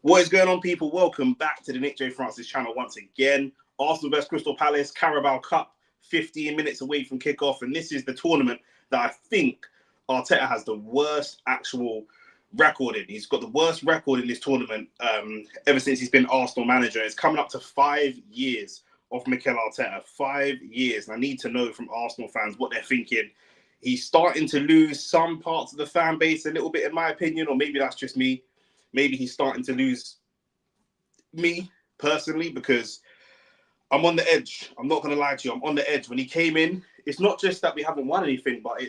What is going on, people? Welcome back to the Nick J. Francis channel once again. Arsenal vs Crystal Palace, Carabao Cup, 15 minutes away from kickoff. And this is the tournament that I think Arteta has the worst actual record in. He's got the worst record in this tournament ever since he's been Arsenal manager. It's coming up to 5 years of Mikel Arteta. 5 years. And I need to know from Arsenal fans what they're thinking. He's starting to lose some parts of the fan base a little bit, in my opinion, or maybe that's just me. Maybe he's starting to lose me personally because I'm on the edge. I'm not going to lie to you. I'm on the edge. When he came in, it's not just that we haven't won anything, but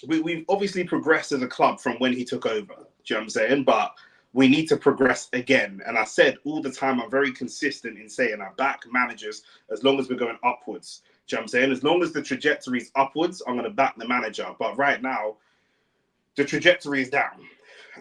we've obviously progressed as a club from when he took over. Do you know what I'm saying? But we need to progress again. And I said all the time, I'm very consistent in saying I back managers as long as we're going upwards. Do you know what I'm saying? As long as the trajectory is upwards, I'm going to back the manager. But right now, the trajectory is down.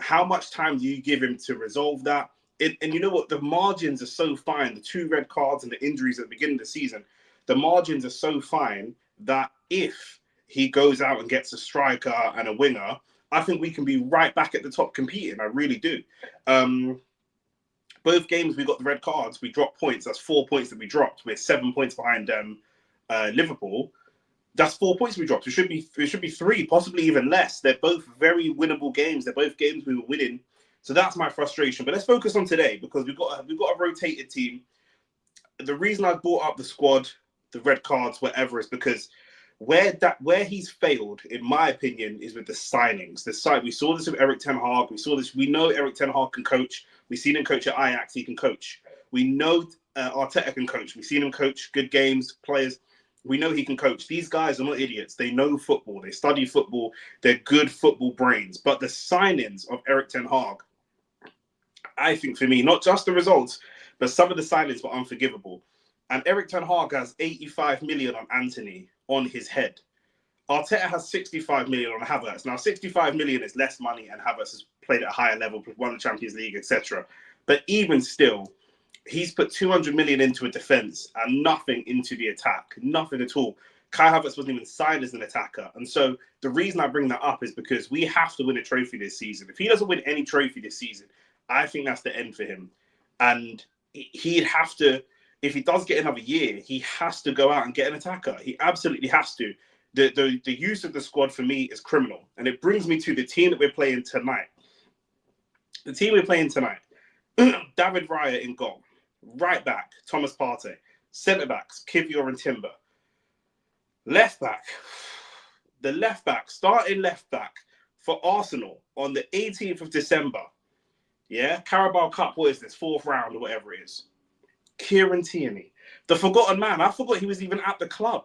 How much time do you give him to resolve that? And you know what? The margins are so fine. The 2 red cards and the injuries at the beginning of the season, the margins are so fine that if he goes out and gets a striker and a winger, I think we can be right back at the top competing. I really do. Both games we got the red cards. We dropped points. That's 4 points that we dropped. We're 7 points behind Liverpool. That's 4 points we dropped. It should be 3, possibly even less. They're both very winnable games. They're both games we were winning. So that's my frustration. But let's focus on today because we've got a rotated team. The reason I brought up the squad, the red cards, whatever, is because where he's failed, in my opinion, is with the signings. We saw this with Eric Ten Hag. We know Eric Ten Hag can coach. We've seen him coach at Ajax. He can coach. We know Arteta can coach. We've seen him coach good games, players. We know he can coach. These guys are not idiots. They know football. They study football. They're good football brains. But the signings of Eric Ten Hag, I think for me, not just the results, but some of the signings were unforgivable. And Eric Ten Hag has 85 million on Antony on his head. Arteta has 65 million on Havertz. Now, 65 million is less money, and Havertz has played at a higher level, won the Champions League, etc. But even still, he's put 200 million into a defense and nothing into the attack, nothing at all. Kai Havertz wasn't even signed as an attacker. And so the reason I bring that up is because we have to win a trophy this season. If he doesn't win any trophy this season, I think that's the end for him. And he'd have to, if he does get another year, he has to go out and get an attacker. He absolutely has to. The use of the squad for me is criminal. And it brings me to the team that we're playing tonight. The team we're playing tonight, David Raya in goal. Right back, Thomas Partey. Centre backs, Kivior and Timber. Left back, starting left back for Arsenal on the 18th of December. Yeah, Carabao Cup, what is this? 4th round or whatever it is. Kieran Tierney, the forgotten man. I forgot he was even at the club.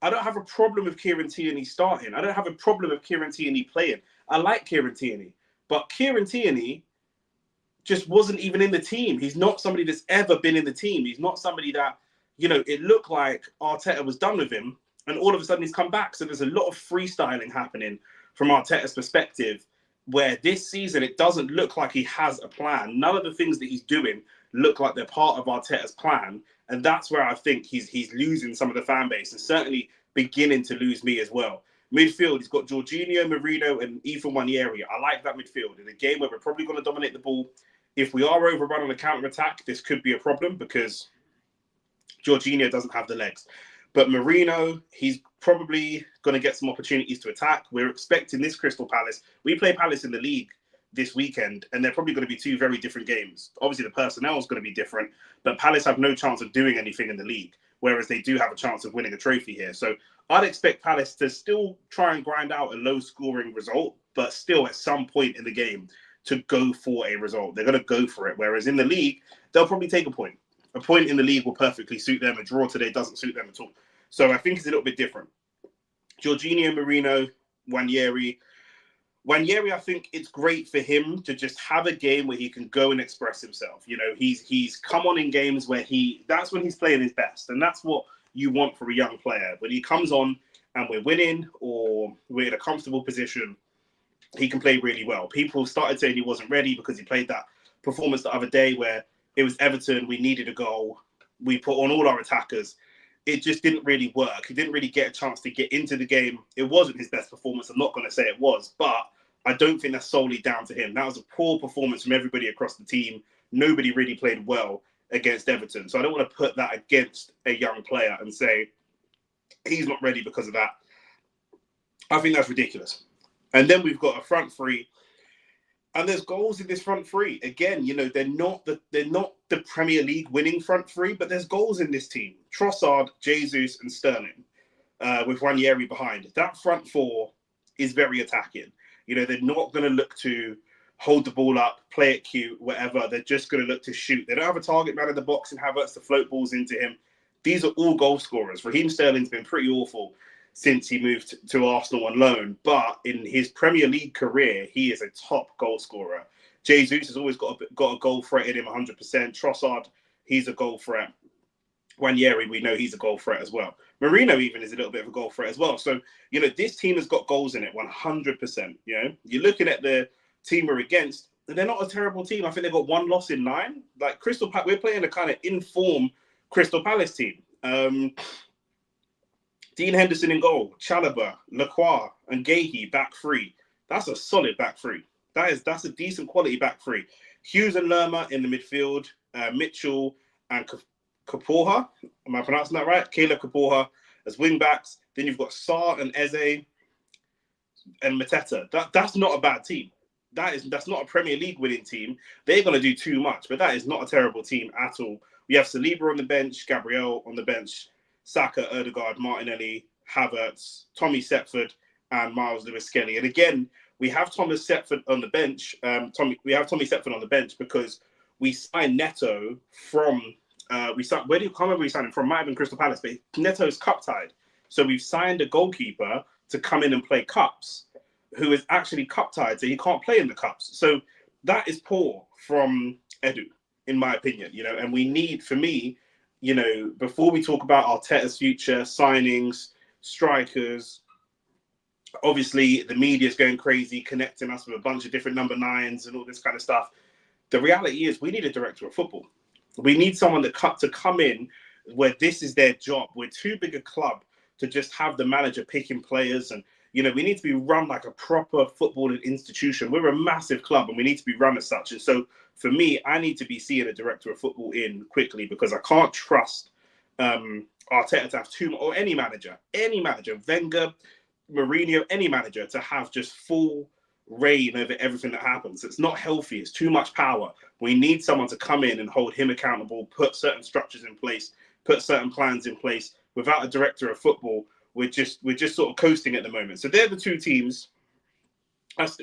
I don't have a problem with Kieran Tierney starting. I don't have a problem with Kieran Tierney playing. I like Kieran Tierney. But Kieran Tierney just wasn't even in the team. He's not somebody that's ever been in the team. He's not somebody that, it looked like Arteta was done with him, and all of a sudden he's come back. So there's a lot of freestyling happening from Arteta's perspective, where this season it doesn't look like he has a plan. None of the things that he's doing look like they're part of Arteta's plan, and that's where I think he's losing some of the fan base, and certainly beginning to lose me as well. Midfield, he's got Jorginho, Marino, and Ethan Nwaneri. I like that midfield. In a game where we're probably going to dominate the ball, if we are overrun on a counter-attack, this could be a problem because Jorginho doesn't have the legs. But Marino, he's probably going to get some opportunities to attack. We're expecting this Crystal Palace. We play Palace in the league this weekend, and they're probably going to be 2 very different games. Obviously, the personnel is going to be different, but Palace have no chance of doing anything in the league, whereas they do have a chance of winning a trophy here. So I'd expect Palace to still try and grind out a low-scoring result, but still at some point in the game, to go for a result. They're going to go for it. Whereas in the league, they'll probably take a point. A point in the league will perfectly suit them. A draw today doesn't suit them at all. So I think it's a little bit different. Jorginho, Marino, Nwaneri. Nwaneri, I think it's great for him to just have a game where he can go and express himself. He's come on in games where that's when he's playing his best. And that's what you want for a young player. When he comes on and we're winning or we're in a comfortable position, he can play really well. People started saying he wasn't ready because he played that performance the other day where it was Everton, we needed a goal, we put on all our attackers. It just didn't really work. He didn't really get a chance to get into the game. It wasn't his best performance. I'm not going to say it was, but I don't think that's solely down to him. That was a poor performance from everybody across the team. Nobody really played well against Everton. So I don't want to put that against a young player and say he's not ready because of that. I think that's ridiculous. And then we've got a front three, and there's goals in this front three. Again, you know, they're not the Premier League winning front three, but there's goals in this team. Trossard, Jesus, and Sterling, with Ranieri behind. That front four is very attacking. You know, they're not going to look to hold the ball up, play it cute, whatever. They're just going to look to shoot. They don't have a target man in the box and Havertz to float balls into him. These are all goal scorers. Raheem Sterling's been pretty awful since he moved to Arsenal on loan, but in his Premier League career, he is a top goal scorer. Jesus has always got a goal threat in him 100%. Trossard, he's a goal threat. Ranieri, we know he's a goal threat as well. Marino even is a little bit of a goal threat as well. So, you know, this team has got goals in it 100%. You know, you're looking at the team we're against, and they're not a terrible team. I think they've got 1 loss in 9. Like Crystal Palace, we're playing a kind of informed Crystal Palace team. Dean Henderson in goal, Chalobah, Lacroix, and Gahey back 3. That's a solid back 3. That's a decent quality back 3. Hughes and Lerma in the midfield, Mitchell and Kaporha. Am I pronouncing that right? Caleb Kaporha as wing backs. Then you've got Sarr and Eze and Mateta. That's not a bad team. That's not a Premier League winning team. They're going to do too much, but that is not a terrible team at all. We have Saliba on the bench, Gabriel on the bench, Saka, Odegaard, Martinelli, Havertz, Tommy Setford, and Miles Lewis-Skelly. And again, we have Thomas Setford on the bench. We have Tommy Setford on the bench because we signed Neto from. Can't remember we signed him from. Might have been Crystal Palace, but Neto's cup tied. So we've signed a goalkeeper to come in and play cups, who is actually cup tied, so he can't play in the cups. So that is poor from Edu, in my opinion. You know, and we need, for me, you know, before we talk about Arteta's future, signings, strikers, obviously the media is going crazy, connecting us with a bunch of different number 9s and all this kind of stuff. The reality is we need a director of football. We need someone to come in where this is their job. We're too big a club to just have the manager picking players. And, you know, we need to be run like a proper footballing institution. We're a massive club and we need to be run as such. And so for me, I need to be seeing a director of football in quickly because I can't trust Arteta to have or any manager, Wenger, Mourinho, any manager to have just full reign over everything that happens. It's not healthy. It's too much power. We need someone to come in and hold him accountable, put certain structures in place, put certain plans in place. Without a director of football, we're just sort of coasting at the moment. So they're the 2 teams.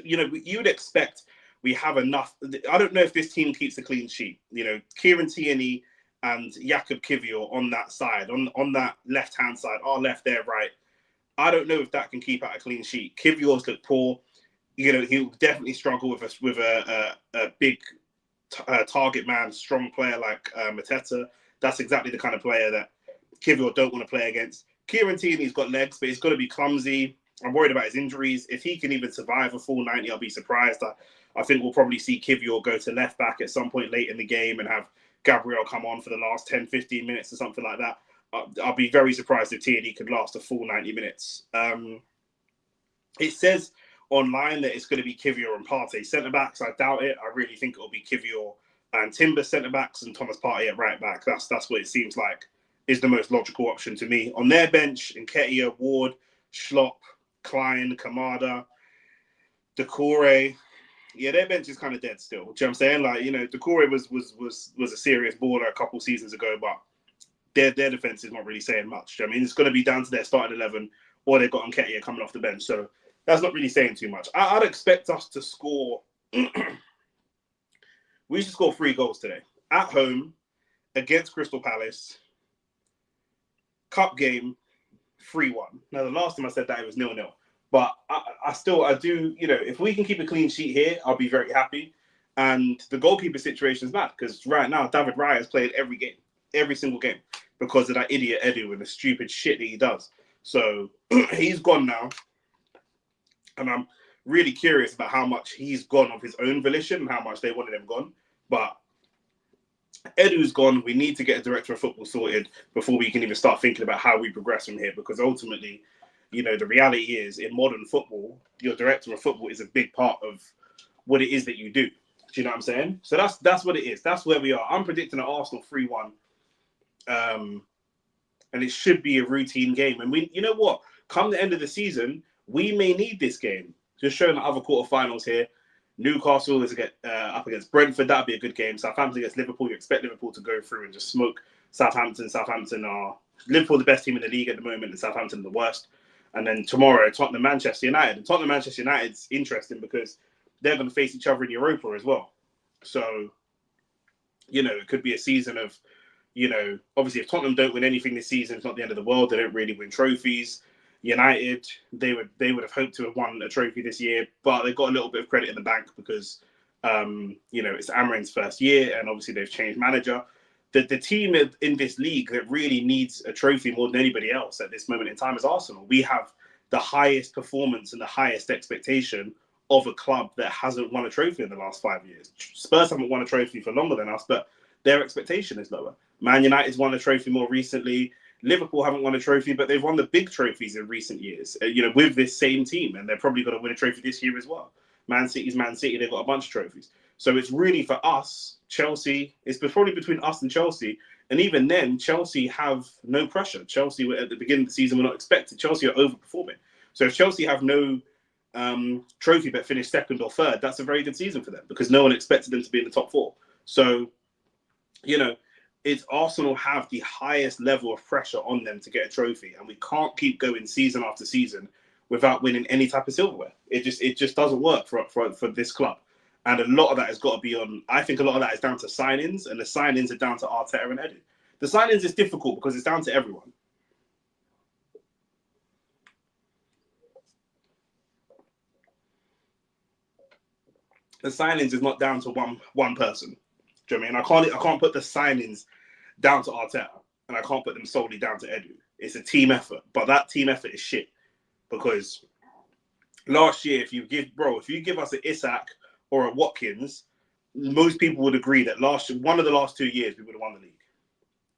You know, you would expect we have enough. I don't know if this team keeps a clean sheet. You know, Kieran Tierney and Jakub Kiwior on that side, on that left-hand side, our left, their right. I don't know if that can keep out a clean sheet. Kiwior's looked poor. You know, he'll definitely struggle with a big target man, strong player like Mateta. That's exactly the kind of player that Kiwior don't want to play against. Kieran Tierney's got legs, but he's got to be clumsy. I'm worried about his injuries. If he can even survive a full 90, I'll be surprised. I think we'll probably see Kiwior go to left back at some point late in the game and have Gabriel come on for the last 10, 15 minutes or something like that. I'll be very surprised if Tierney could last a full 90 minutes. It says online that it's going to be Kiwior and Partey centre-backs. I doubt it. I really think it'll be Kiwior and Timber centre-backs and Thomas Partey at right-back. That's what it seems like is the most logical option to me. On their bench, Nketiah, Ward, Schlopp, Klein, Kamada, Doucouré. Yeah, their bench is kind of dead still. Do you know what I'm saying? Like, you know, Doucouré was a serious baller a couple seasons ago, but their defense is not really saying much. I mean, it's going to be down to their starting 11, or they've got Nketiah coming off the bench. So that's not really saying too much. I'd expect us to score. We should score 3 goals today at home against Crystal Palace. Cup game, 3-1. Now, the last time I said that, it was 0-0. But I do, you know, if we can keep a clean sheet here, I'll be very happy. And the goalkeeper situation is mad because right now, David Raya has played every single game, because of that idiot Edu and the stupid shit that he does. So he's gone now. And I'm really curious about how much he's gone of his own volition and how much they wanted him gone. But Edu's gone. We need to get a director of football sorted before we can even start thinking about how we progress from here, because ultimately, the reality is in modern football, your director of football is a big part of what it is that you do. Do you know what I'm saying? So that's what it is. That's where we are. I'm predicting an Arsenal 3-1. And it should be a routine game. And you know what? Come the end of the season, we may need this game. Just showing the other quarterfinals here. Newcastle is up against Brentford. That'd be a good game. Southampton against Liverpool. You expect Liverpool to go through and just smoke Southampton. Southampton are Liverpool the best team in the league at the moment, and Southampton the worst. And then tomorrow, Tottenham Manchester United. And Tottenham Manchester United's interesting because they're going to face each other in Europa as well. So, it could be a season of, obviously if Tottenham don't win anything this season, it's not the end of the world. They don't really win trophies. United, they would have hoped to have won a trophy this year, but they've got a little bit of credit in the bank because, it's Amarin's first year, and obviously they've changed manager. The team in this league that really needs a trophy more than anybody else at this moment in time is Arsenal. We have the highest performance and the highest expectation of a club that hasn't won a trophy in the last 5 years. Spurs haven't won a trophy for longer than us, but their expectation is lower. Man United's won a trophy more recently. Liverpool haven't won a trophy, but they've won the big trophies in recent years, with this same team, and they're probably going to win a trophy this year as well. Man City's Man City, they've got a bunch of trophies. So it's really for us, Chelsea, it's probably between us and Chelsea, and even then, Chelsea have no pressure. Chelsea, at the beginning of the season, were not expected. Chelsea are overperforming. So if Chelsea have no trophy but finish second or third, that's a very good season for them because no one expected them to be in the top 4. So, it's Arsenal have the highest level of pressure on them to get a trophy, and we can't keep going season after season without winning any type of silverware. It just doesn't work for this club, and a lot of that has got to be on. I think a lot of that is down to signings, and the signings are down to Arteta and Edu. The signings is difficult because it's down to everyone. The signings is not down to one person. Do you know what I mean? I can't put the signings down to Arteta, and I can't put them solely down to Edu. It's a team effort, but that team effort is shit because last year, if you give us an Isak or a Watkins, most people would agree that one of the last 2 years we would have won the league.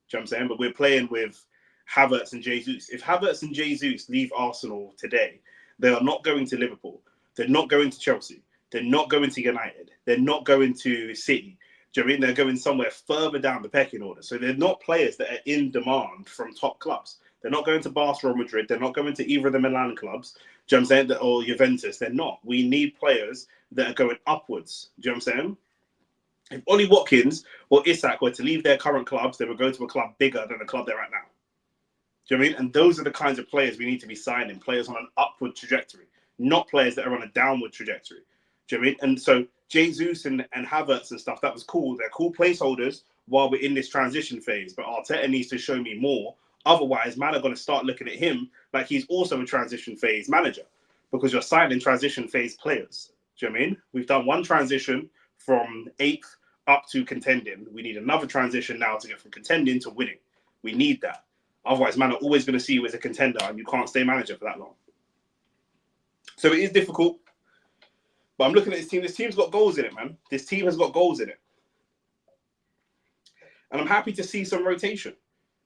Do you know what I'm saying? But we're playing with Havertz and Jesus. If Havertz and Jesus leave Arsenal today, they are not going to Liverpool. They're not going to Chelsea. They're not going to United. They're not going to City. Do you know what I mean? They're going somewhere further down the pecking order. So they're not players that are in demand from top clubs. They're not going to Barcelona, Madrid. They're not going to either of the Milan clubs. Do you know what I'm saying? Or Juventus. They're not. We need players that are going upwards. Do you know what I'm saying? If Ollie Watkins or Isak were to leave their current clubs, they would go to a club bigger than the club they're at now. Do you know what I mean? And those are the kinds of players we need to be signing. Players on an upward trajectory, not players that are on a downward trajectory. Do you know what I mean? And so Jesus and Havertz and stuff, that was cool. They're cool placeholders while we're in this transition phase. But Arteta needs to show me more. Otherwise, man are going to start looking at him like he's also a transition phase manager because you're signing transition phase players. Do you know what I mean? We've done one transition from 8th up to contending. We need another transition now to get from contending to winning. We need that. Otherwise, man are always going to see you as a contender and you can't stay manager for that long. So it is difficult. But I'm looking at this team. This team's got goals in it, man. This team has got goals in it. And I'm happy to see some rotation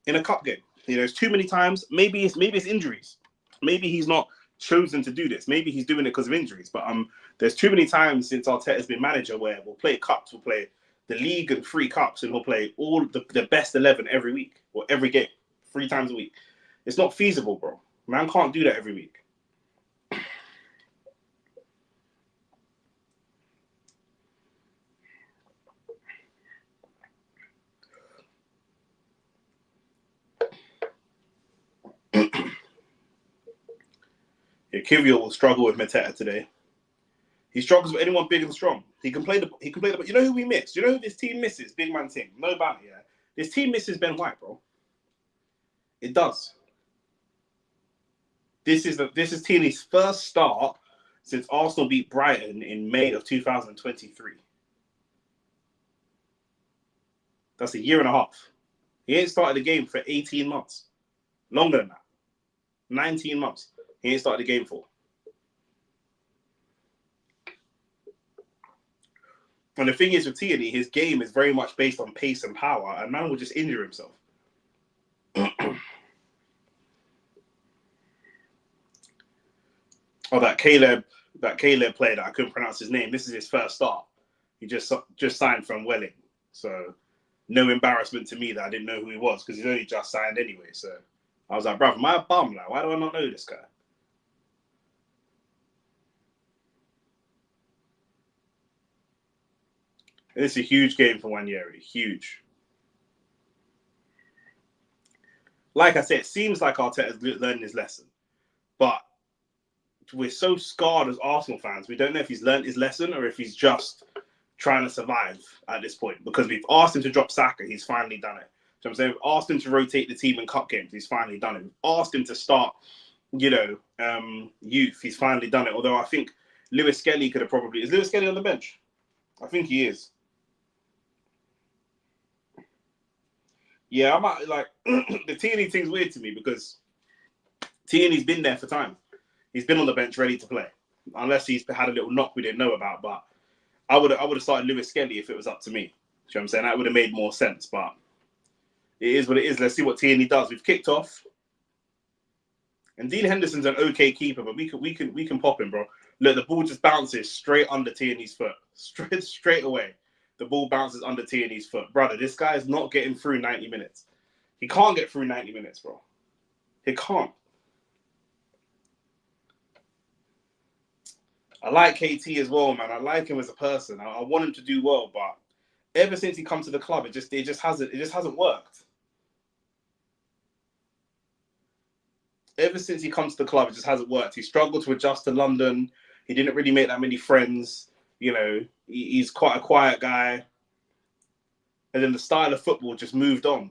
in a cup game. It's too many times. Maybe it's injuries. Maybe he's not chosen to do this. Maybe he's doing it because of injuries. But there's too many times since Arteta's been manager where we'll play cups, we'll play the league and 3 cups, and we'll play all the best 11 every week or every game, 3 times a week. It's not feasible, bro. Man can't do that every week. Yeah, Kivio will struggle with Mateta today. He struggles with anyone big and strong. He can play the. You know who we miss? You know who this team misses? Big man team. No banter, yeah. This team misses Ben White, bro. It does. This is Tierney's first start since Arsenal beat Brighton in May of 2023. That's a year and a half. He ain't started the game for 18 months. Longer than that. 19 months. He ain't started the game for. And the thing is with Tierney, his game is very much based on pace and power, and man will just injure himself. Oh, that Caleb player that I couldn't pronounce his name. This is his first start. He just signed from Welling, so no embarrassment to me that I didn't know who he was because he's only just signed anyway. So I was like, bro, am I a bum? Like, why do I not know this guy? And it's a huge game for Wanyeri. Huge. Like I said, it seems like Arteta's learning his lesson, but we're so scarred as Arsenal fans. We don't know if he's learned his lesson or if he's just trying to survive at this point, because we've asked him to drop Saka. He's finally done it. So I'm saying we've asked him to rotate the team in cup games. He's finally done it. We've asked him to start, youth. He's finally done it. Although I think Lewis Skelly could have probably... Is Lewis Skelly on the bench? I think he is. Yeah, I might like... the Tierney thing's weird to me because Tierney's been there for time. He's been on the bench ready to play. Unless he's had a little knock we didn't know about. But I would have started Lewis Skelly if it was up to me. You know what I'm saying? That would have made more sense. But it is what it is. Let's see what Tierney does. We've kicked off. And Dean Henderson's an okay keeper, but we can pop him, bro. Look, the ball just bounces straight under Tierney's foot. Straight away. The ball bounces under Tierney's foot. Brother, this guy is not getting through 90 minutes. He can't get through 90 minutes, bro. He can't. I like KT as well, man. I like him as a person. I want him to do well, but ever since he come to the club, it just hasn't worked. Ever since he comes to the club, it just hasn't worked. He struggled to adjust to London. He didn't really make that many friends. You know, he's quite a quiet guy. And then the style of football just moved on.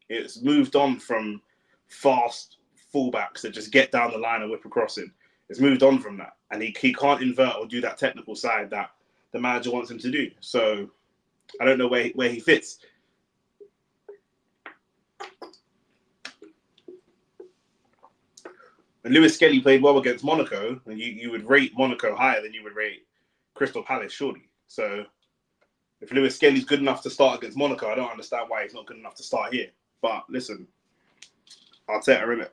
It's moved on from fast fullbacks that just get down the line and whip across it. It's moved on from that. And he can't invert or do that technical side that the manager wants him to do. So I don't know where he fits. And Lewis Skelly played well against Monaco, and you would rate Monaco higher than you would rate Crystal Palace, surely. So if Lewis Skelly's good enough to start against Monaco, I don't understand why he's not good enough to start here. But listen, Arteta, innit?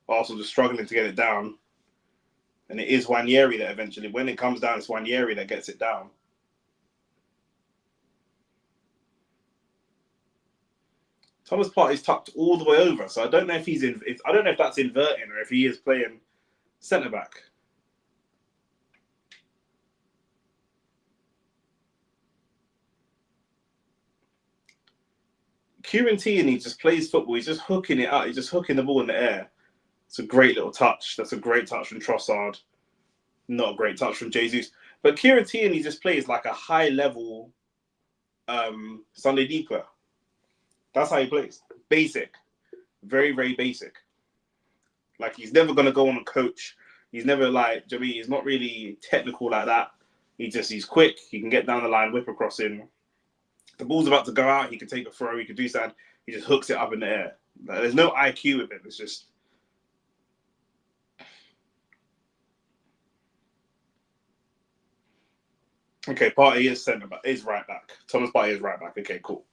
Arsenal just struggling to get it down. And it is Wanyeri that eventually, when it comes down, it's Wanyeri that gets it down. Thomas Partey's tucked all the way over, so I don't know if he's in. I don't know if that's inverting or if he is playing centre back. Kieran Tierney just plays football. He's just hooking it up. He's just hooking the ball in the air. It's a great little touch. That's a great touch from Trossard. Not a great touch from Jesus. But Kieran Tierney just plays like a high-level Sunday Deeper. That's how he plays. Basic. Very, very basic. Like, he's never going to go on a coach. He's never like, do you know what I mean? He's not really technical like that. He's quick. He can get down the line, whip across him. The ball's about to go out. He can take a throw. He can do something. He just hooks it up in the air. Like, there's no IQ with it. It's just... Okay, Partey is centre back. Is right back. Thomas Partey is right back. Okay, cool.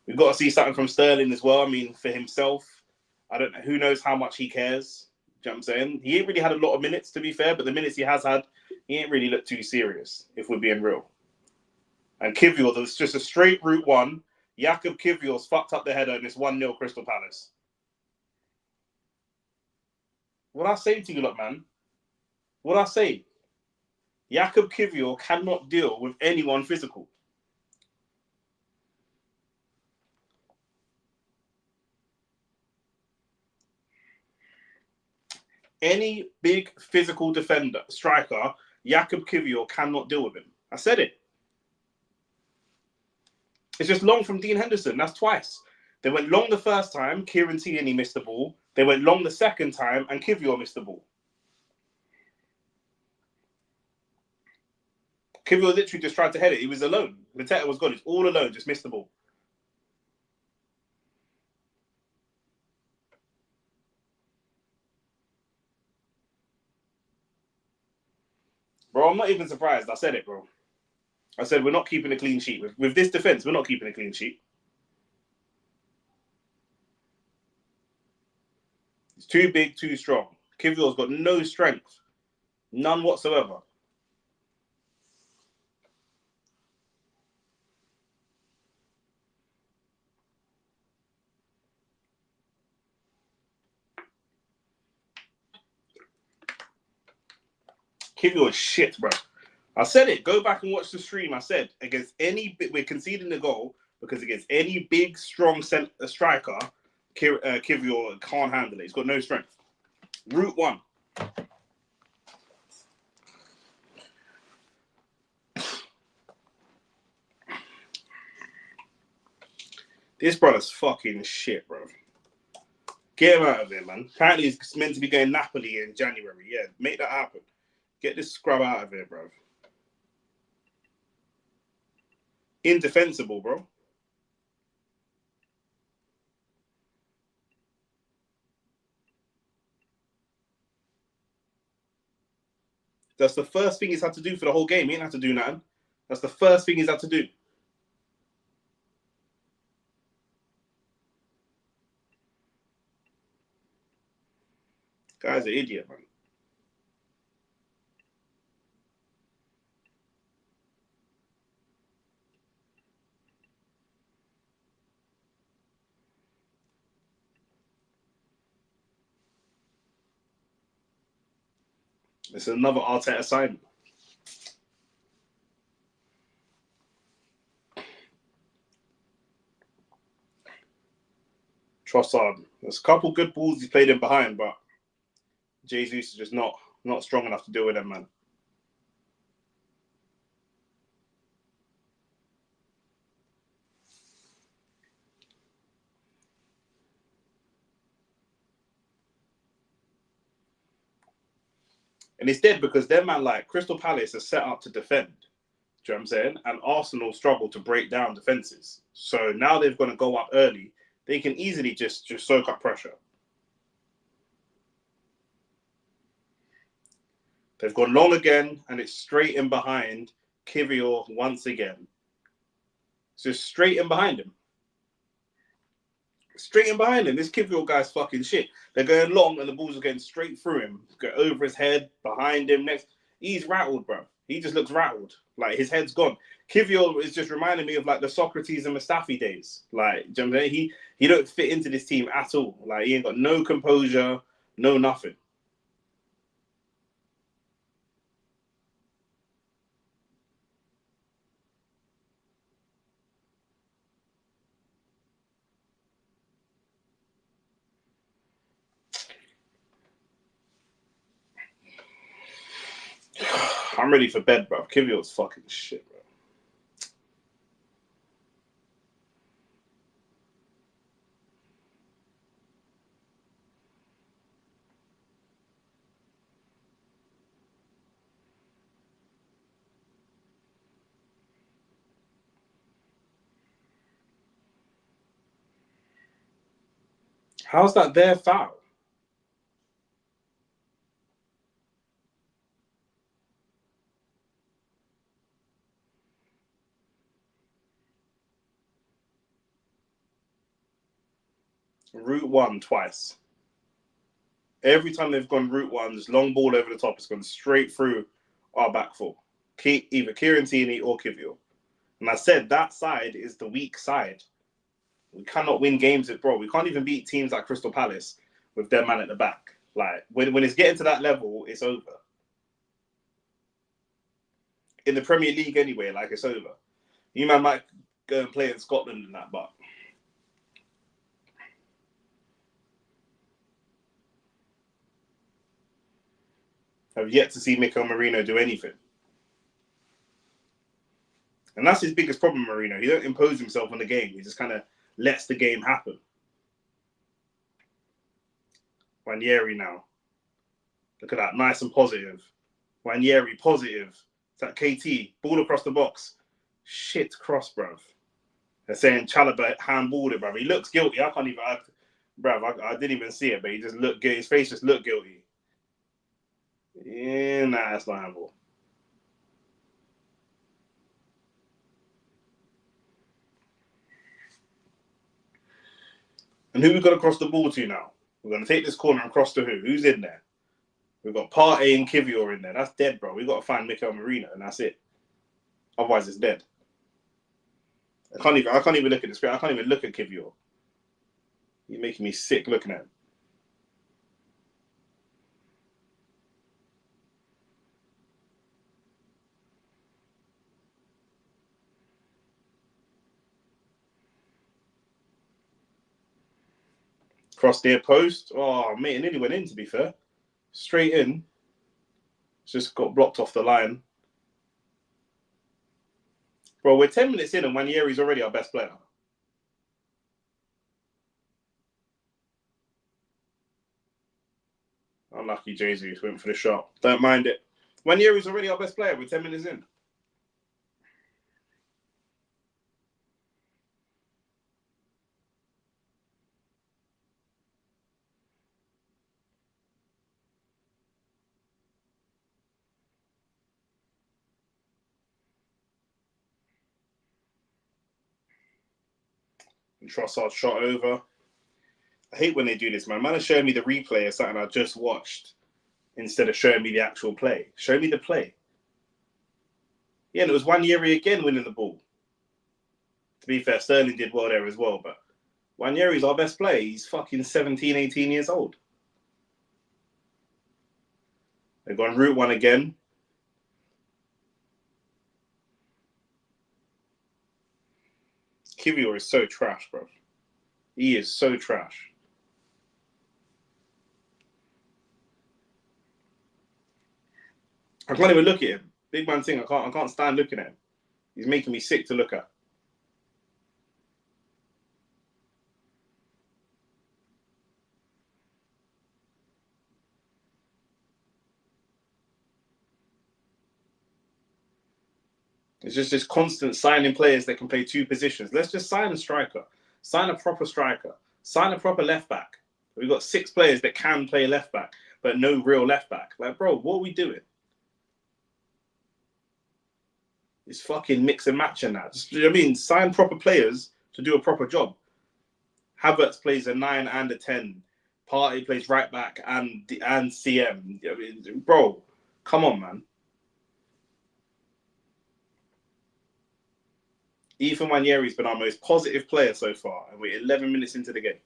We've got to see something from Sterling as well. I mean, for himself, I don't know. Who knows how much he cares? Do you know what I'm saying? He ain't really had a lot of minutes, to be fair, but the minutes he has had, he ain't really looked too serious, if we're being real. And Kivior, there's just a straight route one. Jakub Kivior's fucked up the header and it's 1-0 Crystal Palace. What I say to you, look, man? What I say? Jakub Kivior cannot deal with anyone physical. Any big physical defender, striker, Jakub Kivior cannot deal with him. I said it. It's just long from Dean Henderson. That's twice. They went long the first time, Kieran Tierney missed the ball. They went long the second time, and Kivior missed the ball. Kivior literally just tried to head it. He was alone. Mateta was gone. He's all alone, just missed the ball. Bro, I'm not even surprised. I said it, bro. I said we're not keeping a clean sheet. With this defence, we're not keeping a clean sheet. It's too big, too strong. Kivior's got no strength. None whatsoever. Kivior is shit, bro. I said it. Go back and watch the stream. I said against we're conceding the goal because against any big, strong striker, Kivior can't handle it. He's got no strength. Route 1. This brother's fucking shit, bro. Get him out of here, man. Apparently he's meant to be going Napoli in January. Yeah, make that happen. Get this scrub out of here, bro. Indefensible, bro. That's the first thing he's had to do for the whole game. He ain't had to do nothing. That's the first thing he's had to do. Guy's an idiot, man. It's another Arteta assignment. Trossard. There's a couple good balls he's played in behind, but Jesus is just not strong enough to deal with them, man. And it's dead because them man like Crystal Palace are set up to defend. Do you know what I'm saying? And Arsenal struggle to break down defenses. So now they've got to go up early. They can easily just soak up pressure. They've gone long again, and it's straight in behind Kivior once again. So straight in behind him. Straight in behind him. This Kivior guy's fucking shit. They're going long, and the balls are going straight through him. Go over his head, behind him, next. He's rattled, bro. He just looks rattled. Like, his head's gone. Kivior is just reminding me of, like, the Socrates and Mustafi days. Like, do you know what I mean? He don't fit into this team at all. Like, he ain't got no composure, no nothing. I'm ready for bed, bro. Kivior's fucking shit, bro. How's that their foul? Route 1 twice. Every time they've gone route 1, this long ball over the top, it's gone straight through our back four. Either Kieran Tierney or Kivior. And I said that side is the weak side. We cannot win games with, bro. We can't even beat teams like Crystal Palace with their man at the back. Like, when it's getting to that level, it's over. In the Premier League anyway, like, it's over. You man might go and play in Scotland and that, but have yet to see Mikel Merino do anything. And that's his biggest problem, Merino. He don't impose himself on the game. He just kind of lets the game happen. Ranieri now. Look at that. Nice and positive. Ranieri, positive. It's that KT. Ball across the box. Shit cross, bruv. They're saying Chalobah handballed it, bruv. He looks guilty. I can't even... I didn't even see it, but he just looked... His face just looked guilty. Yeah, nah, that's not handball. And who we got to cross the ball to now? We're going to take this corner and cross to who? Who's in there? We've got Partey and Kivior in there. That's dead, bro. We've got to find Mikel Merino, and that's it. Otherwise, it's dead. I can't even look at the screen. I can't even look at Kivior. You're making me sick looking at him. Cross near post. Oh, mate, it nearly went in, to be fair. Straight in. Just got blocked off the line. Bro, we're 10 minutes in and Wanyeri's already our best player. Unlucky Jesus went for the shot. Don't mind it. Wanyeri's already our best player. We're 10 minutes in. And Trossard shot over. I hate when they do this, man. Man is showing me the replay of something I just watched instead of showing me the actual play. Show me the play. Yeah, and it was Wanyeri again winning the ball. To be fair, Sterling did well there as well, but Wanyeri's our best player. He's fucking 17, 18 years old. They've gone route one again. Kivior is so trash, bro. He is so trash. I can't even look at him. Big man thing. I can't stand looking at him. He's making me sick to look at. It's just this constant signing players that can play two positions. Let's just sign a striker. Sign a proper striker. Sign a proper left back. We've got 6 players that can play left back, but no real left back. Like, bro, what are we doing? It's fucking mix and match and that. Just, you know what I mean? Sign proper players to do a proper job. Havertz plays a 9 and a 10. Partey plays right back and CM. I mean, bro, come on, man. Ethan Wanyeri's been our most positive player so far, and we're 11 minutes into the game.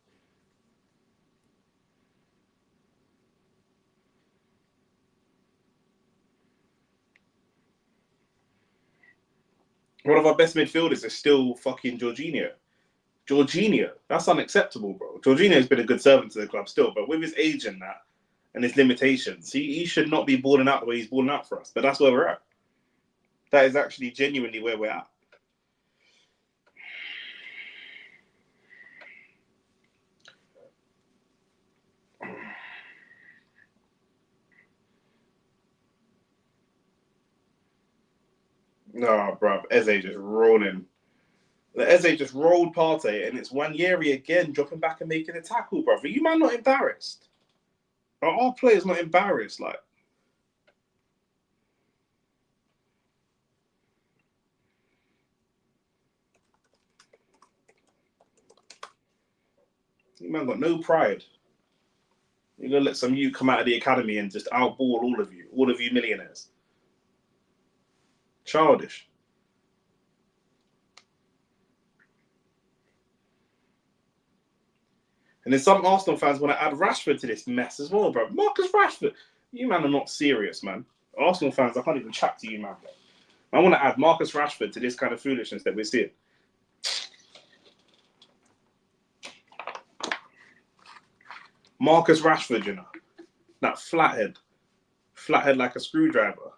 One of our best midfielders is still fucking Jorginho. Jorginho, that's unacceptable, bro. Jorginho's been a good servant to the club still, but with his age and that, and his limitations, he should not be balling out the way he's balling out for us. But that's where we're at. That is actually genuinely where we're at. No, bro, Eze just rolling. Eze just rolled Partey, and it's Wanyeri again dropping back and making a tackle, brother. You man not embarrassed? Our players not embarrassed, like. You man got no pride. You're gonna let some you come out of the academy and just outball all of you millionaires. Childish. And then some Arsenal fans want to add Rashford to this mess as well, bro. Marcus Rashford. You man are not serious, man. Arsenal fans, I can't even chat to you, man. I want to add Marcus Rashford to this kind of foolishness that we're seeing. Marcus Rashford, you know. That flathead. Flathead like a screwdriver.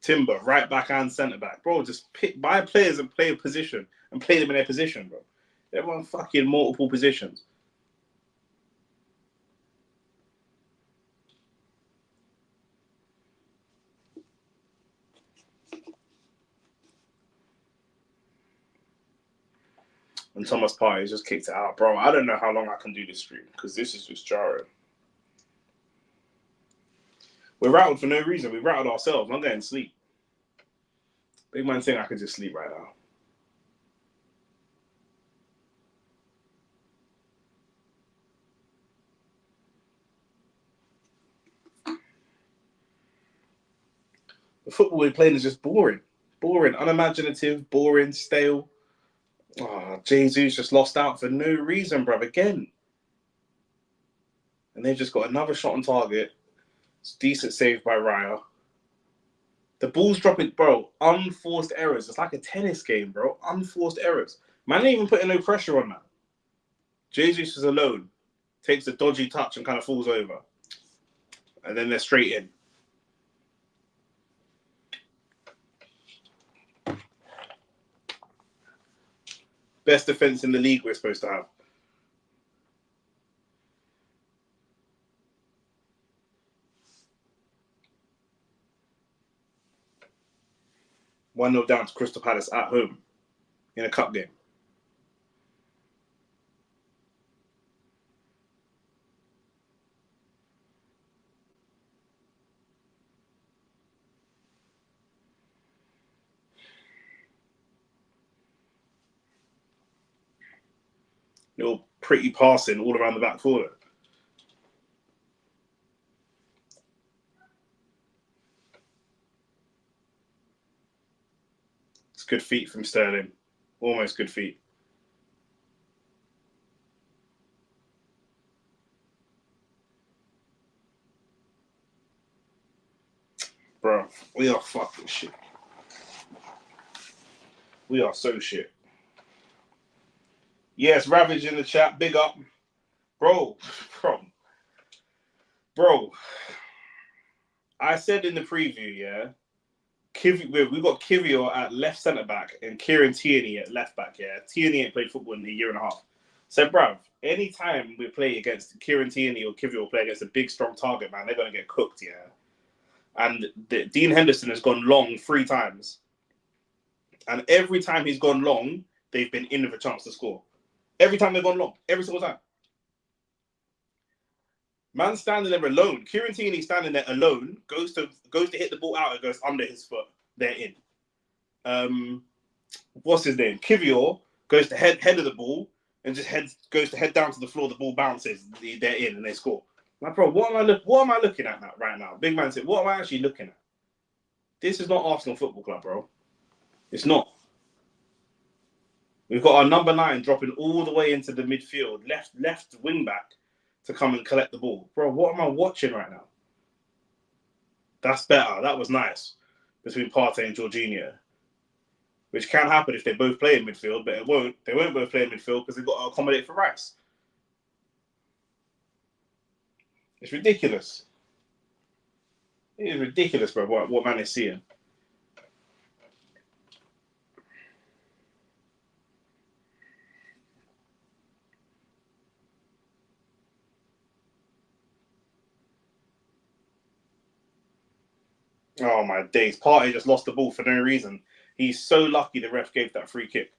Timber, right back and centre back. Bro, just buy players and play a position and play them in their position, bro. Everyone fucking multiple positions. And Thomas Partey just kicked it out. Bro, I don't know how long I can do this stream because this is just jarring. We're rattled for no reason. We rattled ourselves. I'm going to sleep. Big man saying I could just sleep right now. The football we're playing is just boring. Boring, unimaginative, boring, stale. Oh, Jesus just lost out for no reason, bruv, again. And they've just got another shot on target. It's decent save by Raya. The ball's dropping, bro. Unforced errors. It's like a tennis game, bro. Unforced errors. Man ain't even putting no pressure on that. Jesus is alone. Takes a dodgy touch and kind of falls over. And then they're straight in. Best defense in the league we're supposed to have. One 0 down to Crystal Palace at home in a cup game. Little pretty passing all around the back corner. It's good feet from Sterling. Almost good feet. Bro, we are fucking shit. We are so shit. Yes, Ravage in the chat. Big up. Bro. I said in the preview, yeah, we got Kivior at left centre back and Kieran Tierney at left back. Yeah, Tierney ain't played football in a year and a half. So, bruv, anytime we play against Kieran Tierney or Kivior or play against a big, strong target, man, they're gonna get cooked. Yeah, and Dean Henderson has gone long 3 times, and every time he's gone long, they've been in with a chance to score. Every time they've gone long, every single time. Man standing there alone. Kieran Tierney standing there alone, goes to hit the ball out and goes under his foot. They're in. What's his name? Kivior goes to head of the ball and just goes to head down to the floor. The ball bounces. They're in and they score. Like, bro, what am I looking at right now? Big man said, what am I actually looking at? This is not Arsenal Football Club, bro. It's not. We've got our number 9 dropping all the way into the midfield, left wing back, to come and collect the ball. Bro, what am I watching right now? That's better. That was nice between Partey and Jorginho. Which can happen if they both play in midfield, but it won't. They won't both play in midfield because they've got to accommodate for Rice. It's ridiculous. It is ridiculous, bro, what man is seeing. Oh my days. Partey just lost the ball for no reason. He's so lucky the ref gave that free kick.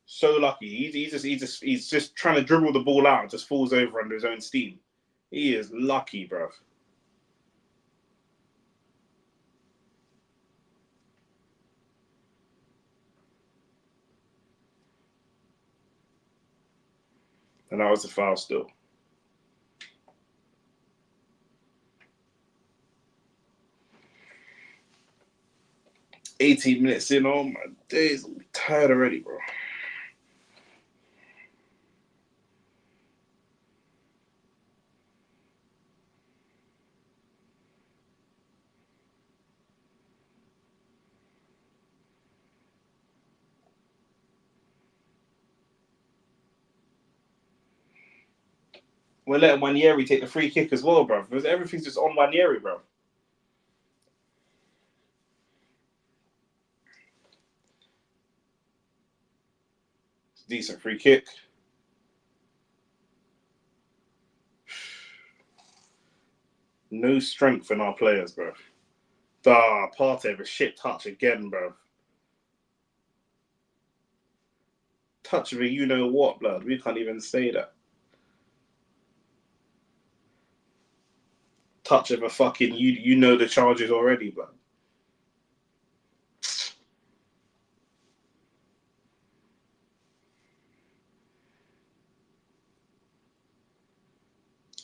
So lucky. He's just trying to dribble the ball out and just falls over under his own steam. He is lucky, bro. And that was a foul still. $18 minutes in. Oh my days. I'm tired already, bro. We're letting Wanyeri take the free kick as well, bro. Because everything's just on Wanyeri, bro. Decent free kick. No strength in our players, bro. Partey with a shit touch again, bro. Touch of a you know what, blood. We can't even say that. touch of a fucking you know the charges already, but.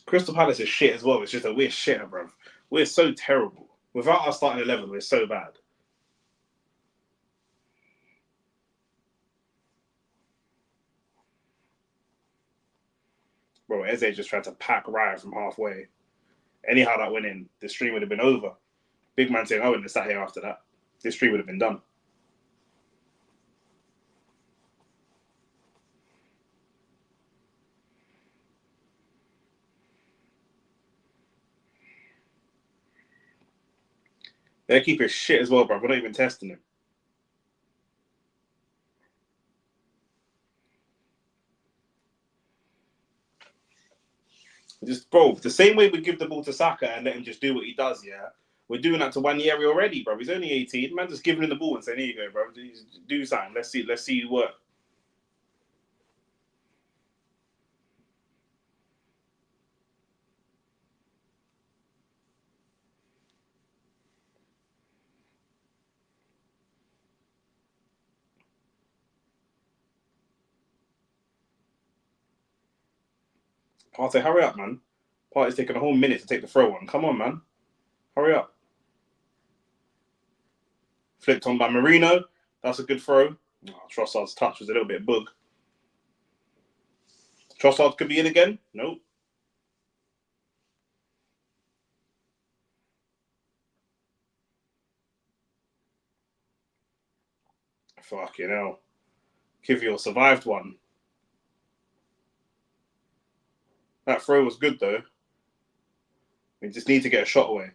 Crystal Palace is shit as well. It's just that we're shitter, bro. We're so terrible. Without our starting 11, we're so bad. Bro, Eze just tried to pack Raya from halfway. Anyhow that went in, the stream would have been over. Big man saying, I wouldn't have sat here after that. This stream would have been done. Their keeper's shit as well, bro. We're not even testing him. Just, bro, the same way we give the ball to Saka and let him just do what he does, yeah? We're doing that to Wanyeri already, bro. He's only 18. Man, just giving him the ball and saying, here you go, bro. Do something. Let's see you work. Partey, hurry up, man. Partey's taking a whole minute to take the throw on. Come on, man. Hurry up. Flicked on by Marino. That's a good throw. Oh, Trossard's touch was a little bit bug. Trossard could be in again. Nope. Fucking hell. Kivior survived one. That throw was good, though. We just need to get a shot away.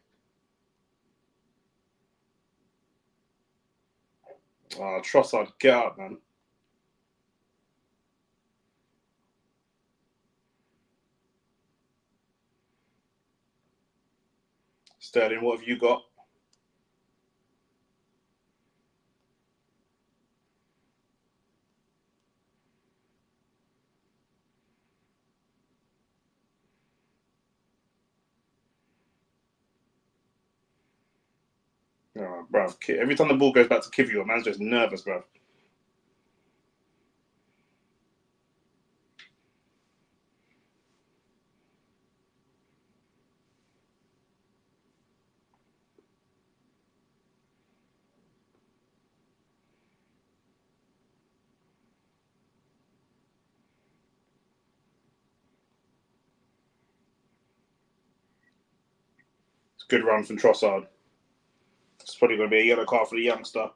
Oh, Trossard, get up, man. Sterling, what have you got? Oh, bruv. Every time the ball goes back to Kivior, man's just nervous, bruv. It's a good run from Trossard. It's probably going to be a yellow card for the youngster.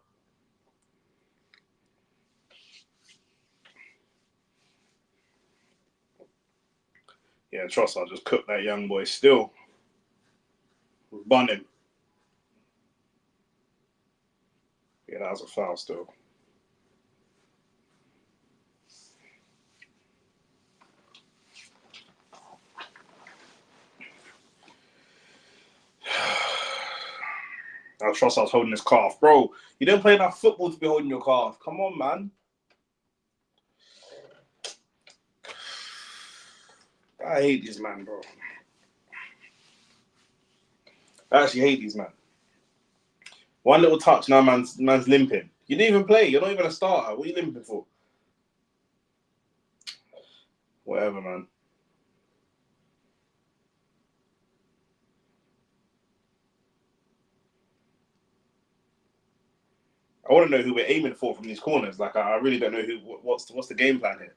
Yeah, Trossard just cooked that young boy still. Bun him. Yeah, that was a foul still. Trossard's holding his calf. Bro, you don't play enough football to be holding your calf. Come on, man. I hate these man, bro. I actually hate these man. One little touch, now man's limping. You didn't even play. You're not even a starter. What are you limping for? Whatever, man. I want to know who we're aiming for from these corners. Like, I really don't know what's the game plan here.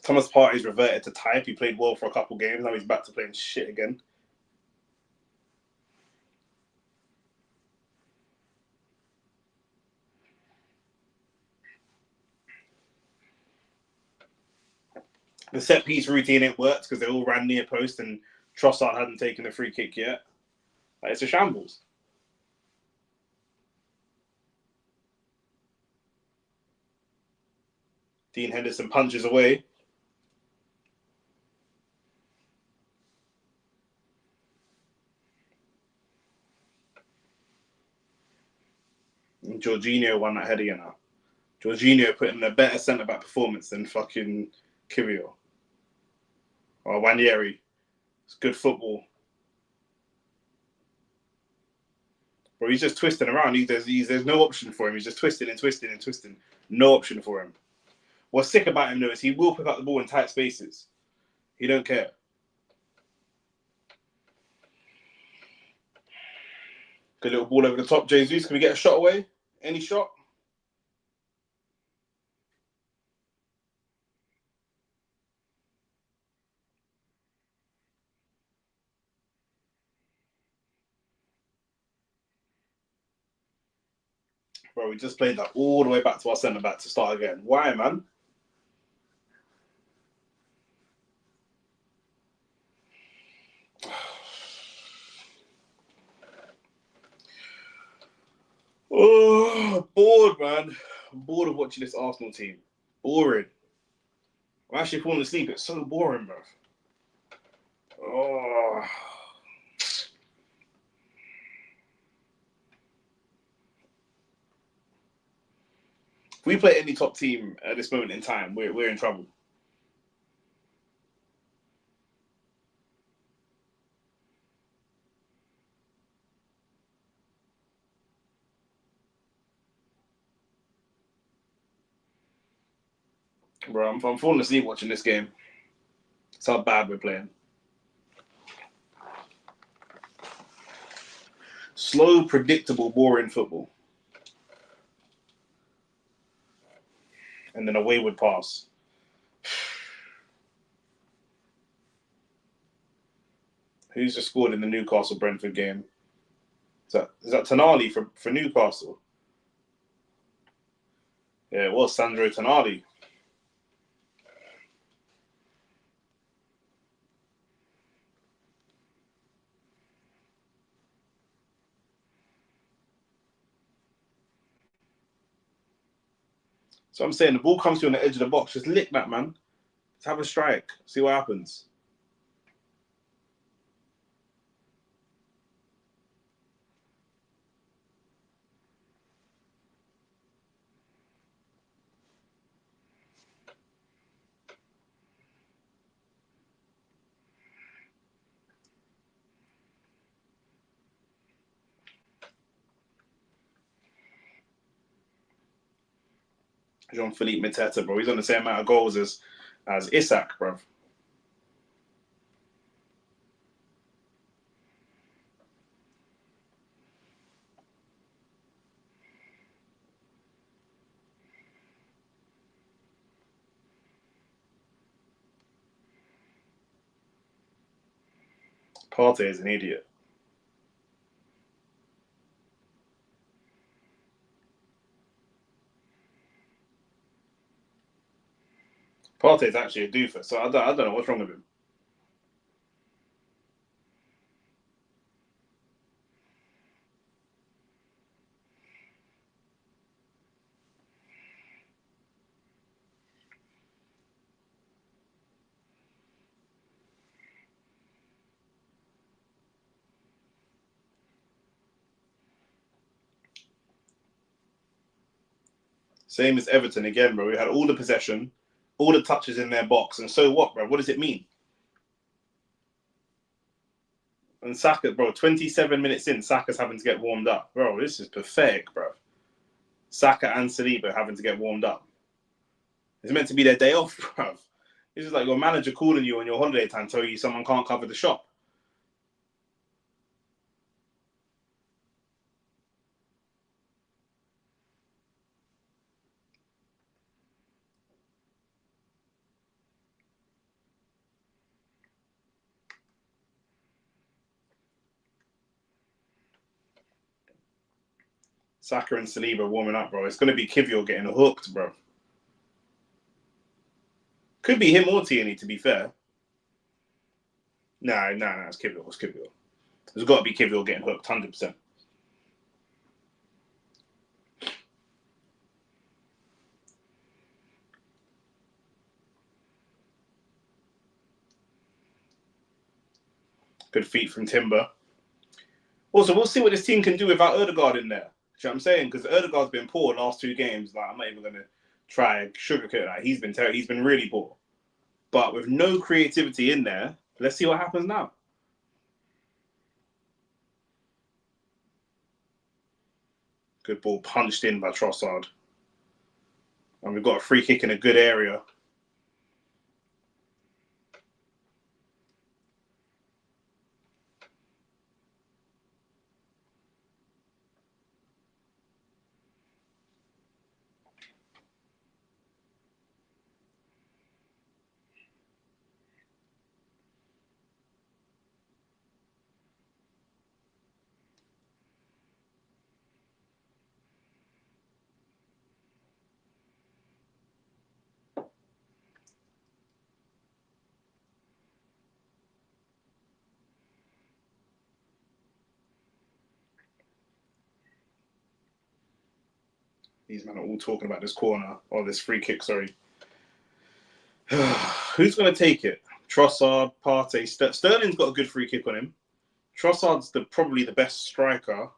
Thomas Partey's reverted to type. He played well for a couple games. Now he's back to playing shit again. The set piece routine, it worked because they all ran near post and Trossard hadn't taken the free kick yet. Like, it's a shambles. Dean Henderson punches away. And Jorginho won that header, you know. Jorginho put in a better centre-back performance than fucking Kivio. Or Wanyeri. It's good football. Bro, he's just twisting around. There's no option for him. He's just twisting and twisting and twisting. No option for him. What's sick about him, though, is he will pick up the ball in tight spaces. He don't care. Good little ball over the top. Jesus, can we get a shot away? Any shot? Bro, we just played that all the way back to our centre-back to start again. Why, man? Oh, bored, man. I'm bored of watching this Arsenal team. Boring. I'm actually falling asleep. It's so boring, bro. Oh. If we play any top team at this moment in time, we're in trouble. Bro, I'm falling asleep watching this game. That's how bad we're playing. Slow, predictable, boring football. And then a wayward pass. Who's just scored in the Newcastle-Brentford game? Is that Tonali for Newcastle? Yeah, it was Sandro Tonali. So I'm saying the ball comes to you on the edge of the box. Just lick that, man. Just have a strike. See what happens. Jean-Philippe Mateta, bro. He's on the same amount of goals as Isak, bro. Partey is an idiot. Partey's actually a doofus, so I don't know what's wrong with him. Same as Everton again, bro. We had all the possession, all the touches in their box, and so what, bro? What does it mean? And Saka, bro, 27 minutes in, Saka's having to get warmed up. Bro, this is pathetic, bro. Saka and Saliba having to get warmed up. It's meant to be their day off, bro. This is like your manager calling you on your holiday time, telling you someone can't cover the shop. Saka and Saliba warming up, bro. It's going to be Kivior getting hooked, bro. Could be him or Tierney, to be fair. No, it's Kivior. It's Kivior. There's got to be Kivior getting hooked, 100%. Good feet from Timber. Also, we'll see what this team can do without Ødegaard in there. You know what I'm saying? Because Ødegaard's been poor the last two games. Like, I'm not even going to try sugarcoat that. He's been terrible. He's been really poor. But with no creativity in there, let's see what happens now. Good ball punched in by Trossard. And we've got a free kick in a good area. These men are all talking about this corner, or this free kick, sorry. Who's going to take it? Trossard, Partey, Sterling's got a good free kick on him. Trossard's probably the best striker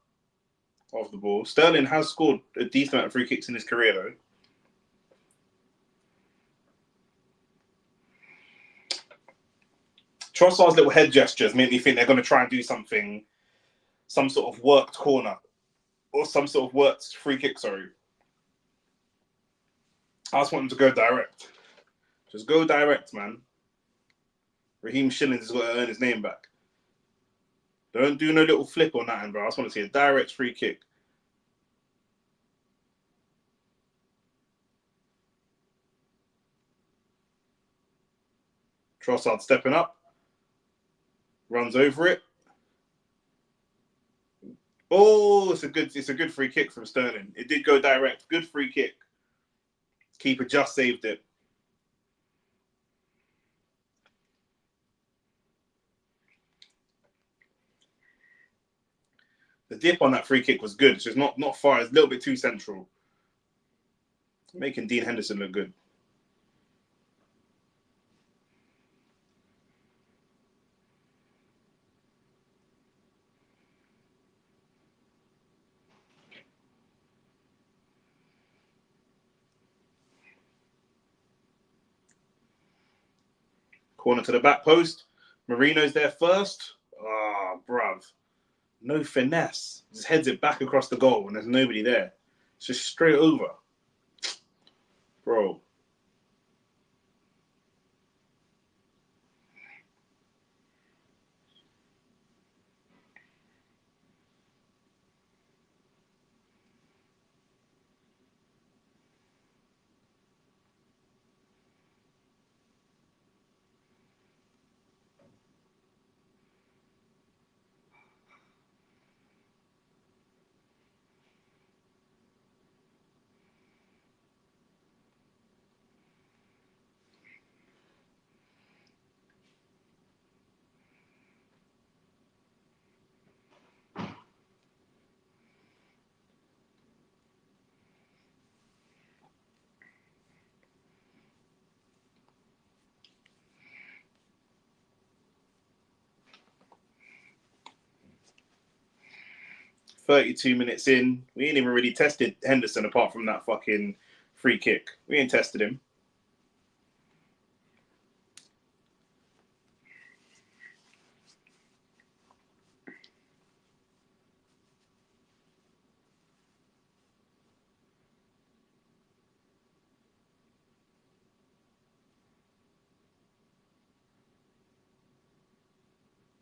of the ball. Sterling has scored a decent amount of free kicks in his career, though. Trossard's little head gestures make me think they're going to try and do something, some sort of worked corner, or some sort of worked free kick, sorry. I just want him to go direct. Just go direct, man. Raheem Shillings has got to earn his name back. Don't do no little flip on that, bro. I just want to see a direct free kick. Trossard stepping up. Runs over it. Oh, it's a good free kick from Sterling. It did go direct. Good free kick. Keeper just saved it. The dip on that free kick was good. It's just not far. It's a little bit too central. Making Dean Henderson look good. Corner to the back post. Marino's there first. Ah, bruv. No finesse. Just heads it back across the goal and there's nobody there. It's just straight over. Bro. "32 minutes in, we ain't even really tested Henderson apart from that fucking free kick. We ain't tested him.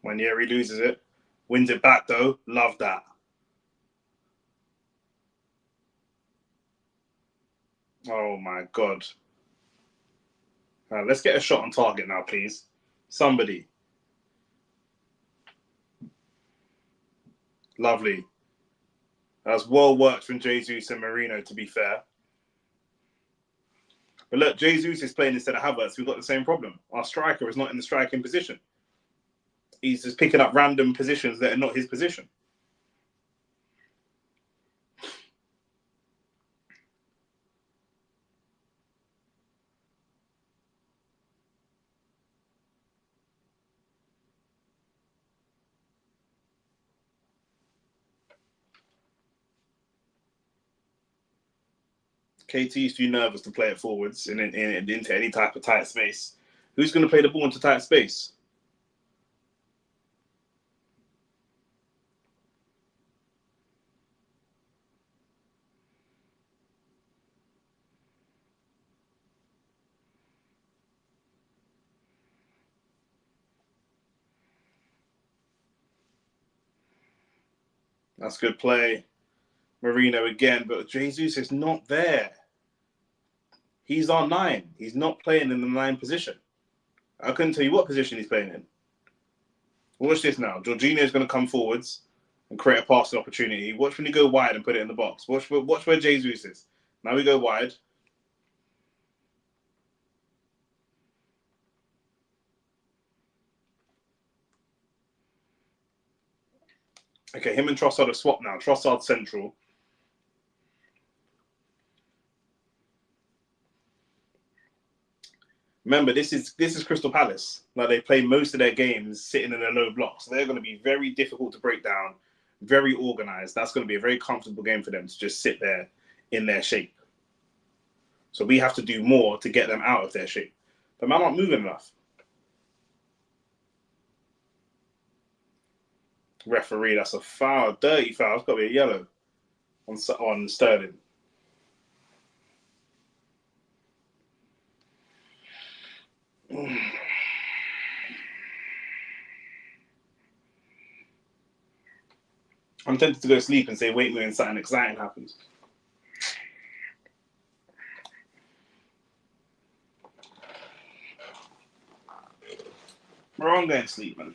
When Yeri loses it, wins it back though. Love that. Oh my god. Let's get a shot on target now, please. Somebody. Lovely. That's well worked from Jesus and Marino, to be fair. But look, Jesus is playing instead of Havertz. We've got the same problem. Our striker is not in the striking position. He's just picking up random positions that are not his position. KT's too nervous to play it forwards and into any type of tight space. Who's going to play the ball into tight space? That's good play. Marino again, but Jesus is not there. He's our 9. He's not playing in the 9 position. I couldn't tell you what position he's playing in. Watch this now. Jorginho's going to come forwards and create a passing opportunity. Watch when you go wide and put it in the box. Watch where Jesus is. Now we go wide. Okay, him and Trossard are swapped now. Trossard central. Remember, this is Crystal Palace. Like, they play most of their games sitting in a low block, so they're going to be very difficult to break down, very organised. That's going to be a very comfortable game for them to just sit there in their shape. So we have to do more to get them out of their shape. But man aren't moving enough. Referee, that's a foul, dirty foul. It's got to be a yellow on Sterling. I'm tempted to go to sleep and say, wait me when something exciting happens. Bro, I'm going to sleep, man.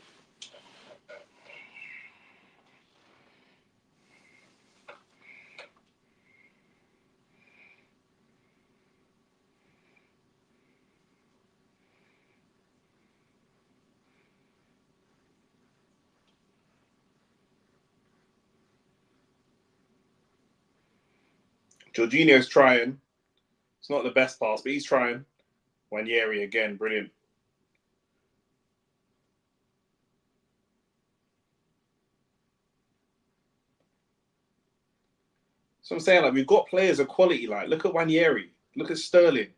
Jorginho's trying. It's not the best pass, but he's trying. Wanyeri again, brilliant. So I'm saying, like, we've got players of quality. Like, look at Wanyeri. Look at Sterling.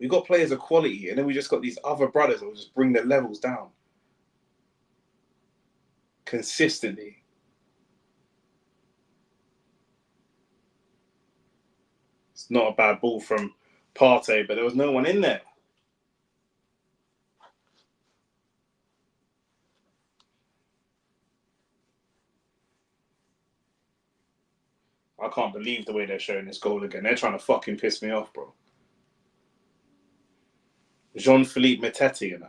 We've got players of quality, and then we just got these other brothers that will just bring their levels down. Consistently. It's not a bad ball from Partey, but there was no one in there. I can't believe the way they're showing this goal again. They're trying to fucking piss me off, bro. Jean-Philippe Mateta, you know.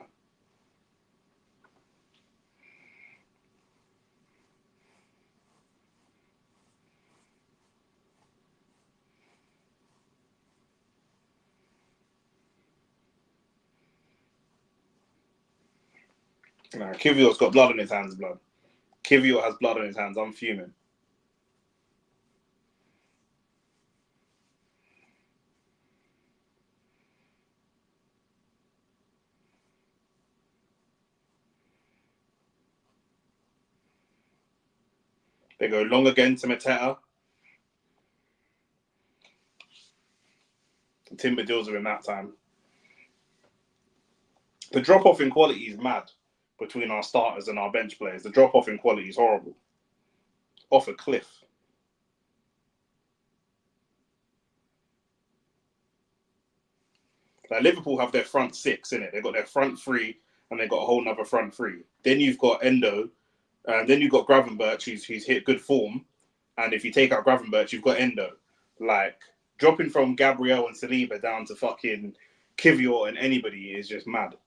Nah, Kivior's got blood on his hands, blood. Kivior has blood on his hands. I'm fuming. They go long again to Mateta. Timber deals with him that time. The drop-off in quality is mad between our starters and our bench players. The drop-off in quality is horrible. Off a cliff. Like, Liverpool have their front 6 in it. They've got their front 3 and they've got a whole nother front 3. Then you've got Endo, and then you've got Gravenberch, who's hit good form. And if you take out Gravenberch, you've got Endo. Like, dropping from Gabriel and Saliba down to fucking Kivior and anybody is just mad.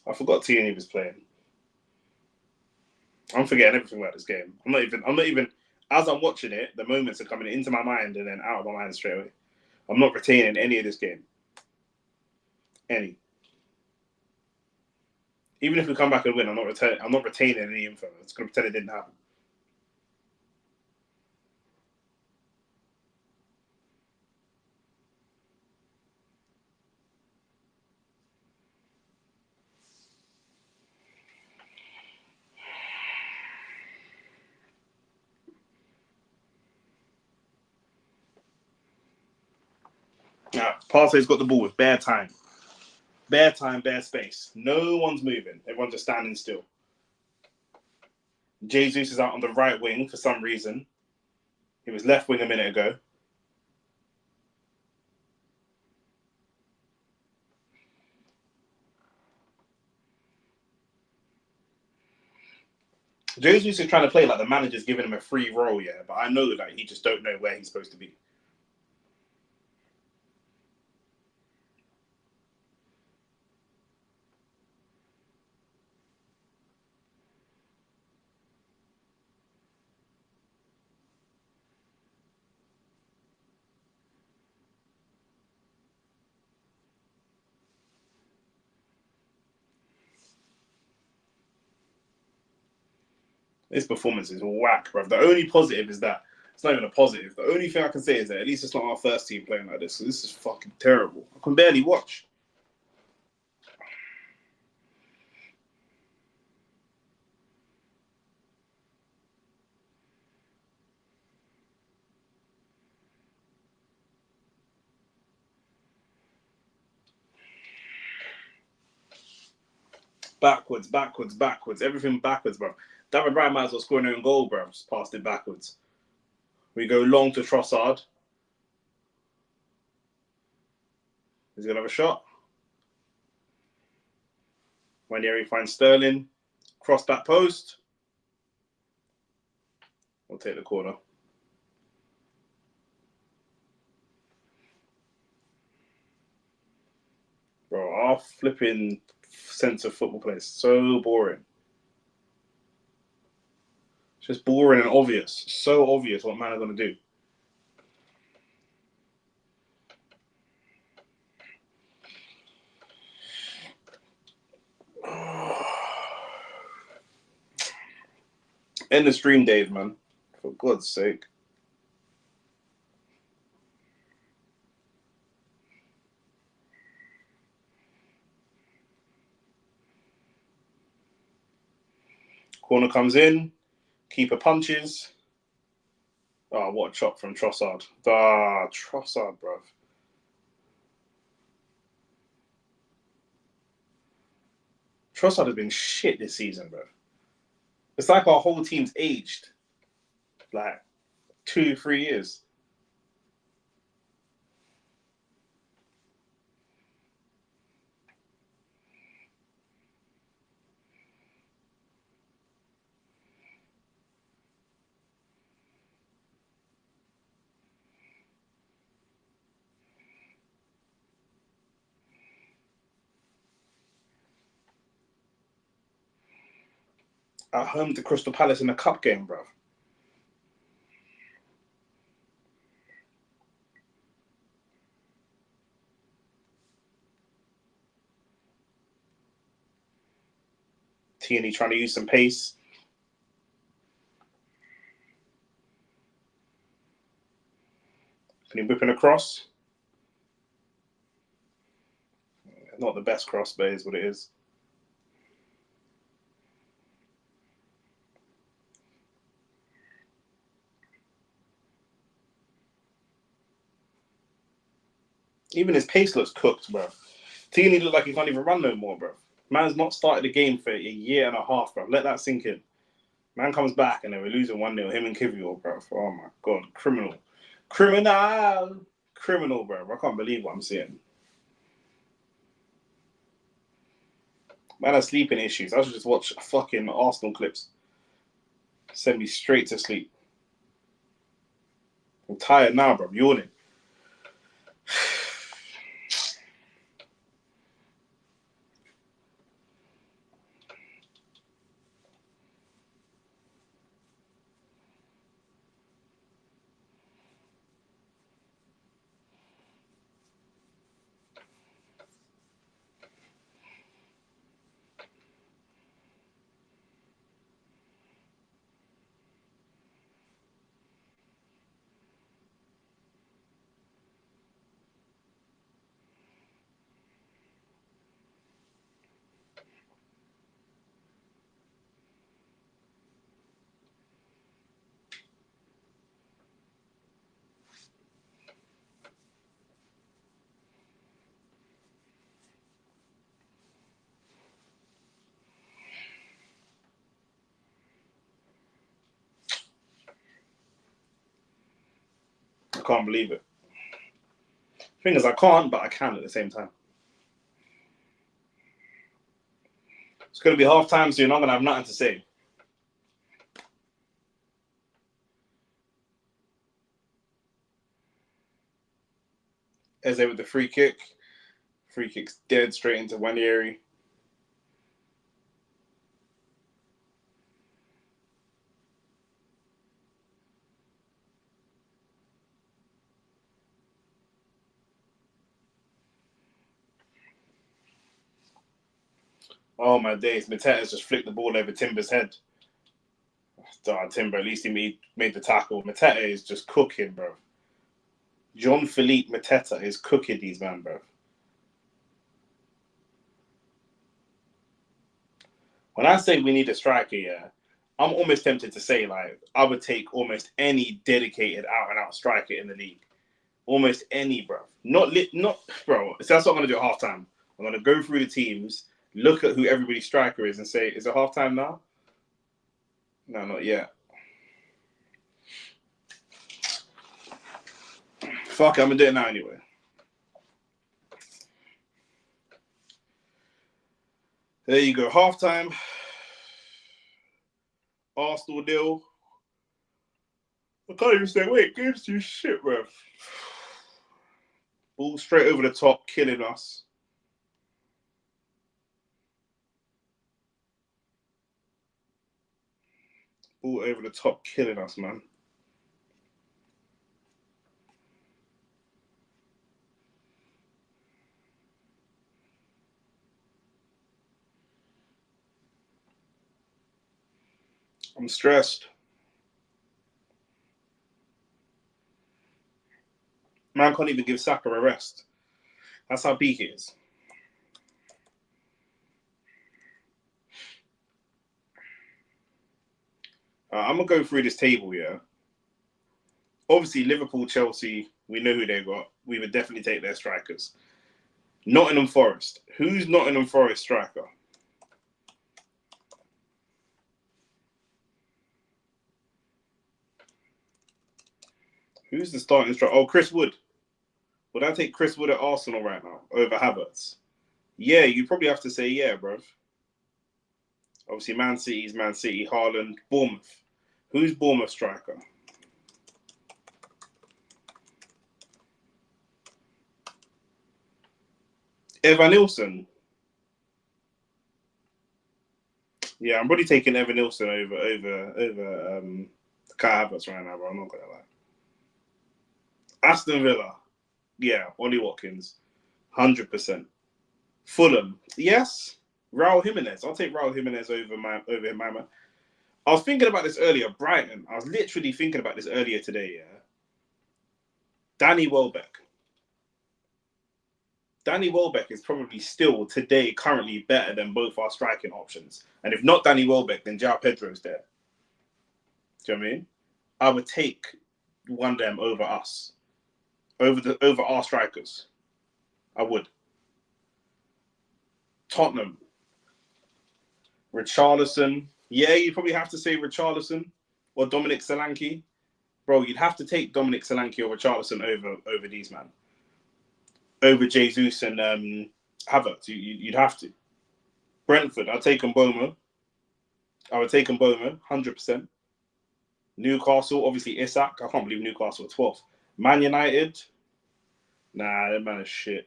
I forgot Tierney was playing. I'm forgetting everything about this game. I'm not even as I'm watching it, the moments are coming into my mind and then out of my mind straight away. I'm not retaining any of this game. Any. Even if we come back and win, I'm not retaining any info. I'm just gonna pretend it didn't happen. Now, Partey's got the ball with bare time. Bare time, bare space. No one's moving. Everyone's just standing still. Jesus is out on the right wing for some reason. He was left wing a minute ago. Jesus is trying to play like the manager's giving him a free role, yeah. But I know that he just don't know where he's supposed to be. This performance is whack, bro. The only positive is that it's not even a positive. The only thing I can say is that at least it's not our first team playing like this. So this is fucking terrible. I can barely watch. Backwards. Everything backwards, bro. David Ryan might as well score an own goal, bro. Just passed it backwards. We go long to Trossard. He's going to have a shot. Ranieri finds Sterling. Cross back post. We'll take the corner. Bro, our flipping sense of football play is so boring. It's just boring and obvious. So obvious what man are going to do. End the stream, Dave, man. For God's sake. Corner comes in. Keeper punches. Oh, what a chop from Trossard. Trossard, bruv. Trossard has been shit this season, bro. It's like our whole team's aged. Like 2-3 years. At home to Crystal Palace in a cup game, bro. Tierney trying to use some pace. Can he whip in across? Not the best cross, but it is what it is. Even his pace looks cooked, bro. Tierney look like he can't even run no more, bro. Man's not started the game for a year and a half, bro. Let that sink in. Man comes back and then we're losing 1-0. Him and Kivior, bro. Oh my God. Criminal, bro. I can't believe what I'm seeing. Man has sleeping issues. I should just watch fucking Arsenal clips. Send me straight to sleep. I'm tired now, bro. I'm yawning. I can't believe it. Thing is, I can't, but I can at the same time. It's going to be half time soon. I'm going to have nothing to say. Eze with the free kick. Free kick's dead straight into Wanyeri. Oh my days. Mateta's just flicked the ball over Timber's head. Timber, at least he made the tackle. Mateta is just cooking, bro. Jean-Philippe Mateta is cooking these man, bro. When I say we need a striker, yeah, I'm almost tempted to say, like, I would take almost any dedicated out-and-out striker in the league. Almost any, bro. Not, bro. So that's what I'm going to do at halftime. I'm going to go through the teams, look at who everybody's striker is, and say, is it halftime now? No, not yet. Fuck it, I'm going to do it now anyway. There you go. Halftime. Arsenal deal. I can't even say, wait, game's too shit, bro. Ball straight over the top, killing us. Ball over the top, killing us, man. I'm stressed. Man can't even give Saka a rest. That's how peak it is. I'm going to go through this table, yeah. Obviously, Liverpool, Chelsea, we know who they got. We would definitely take their strikers. Nottingham Forest. Who's Nottingham Forest striker? Who's the starting striker? Oh, Chris Wood. Would I take Chris Wood at Arsenal right now over Havertz? Yeah, you probably have to say yeah, bro. Obviously, Man City's Man City, Haaland, Bournemouth. Who's Bournemouth striker? Evanilson. Yeah, I'm probably taking Evanilson over Kai Havertz right now, bro. I'm not gonna lie. Aston Villa. Yeah, Ollie Watkins. 100%. Fulham. Yes. Raul Jimenez. I'll take Raul Jimenez over him, man. I was thinking about this earlier. Brighton. I was literally thinking about this earlier today, yeah. Danny Welbeck. Danny Welbeck is probably still today currently better than both our striking options. And if not Danny Welbeck, then João Pedro's there. Do you know what I mean? I would take one of them over us. Over our strikers. I would. Tottenham. Richarlison. Yeah, you probably have to say Richarlison or Dominic Solanke. Bro, you'd have to take Dominic Solanke or Richarlison over these, man. Over Jesus and Havertz. You'd have to. Brentford, I'd take Mboma. I would take Mboma, 100%. Newcastle, obviously Isak. I can't believe Newcastle are 12th. Man United. Nah, that man is shit.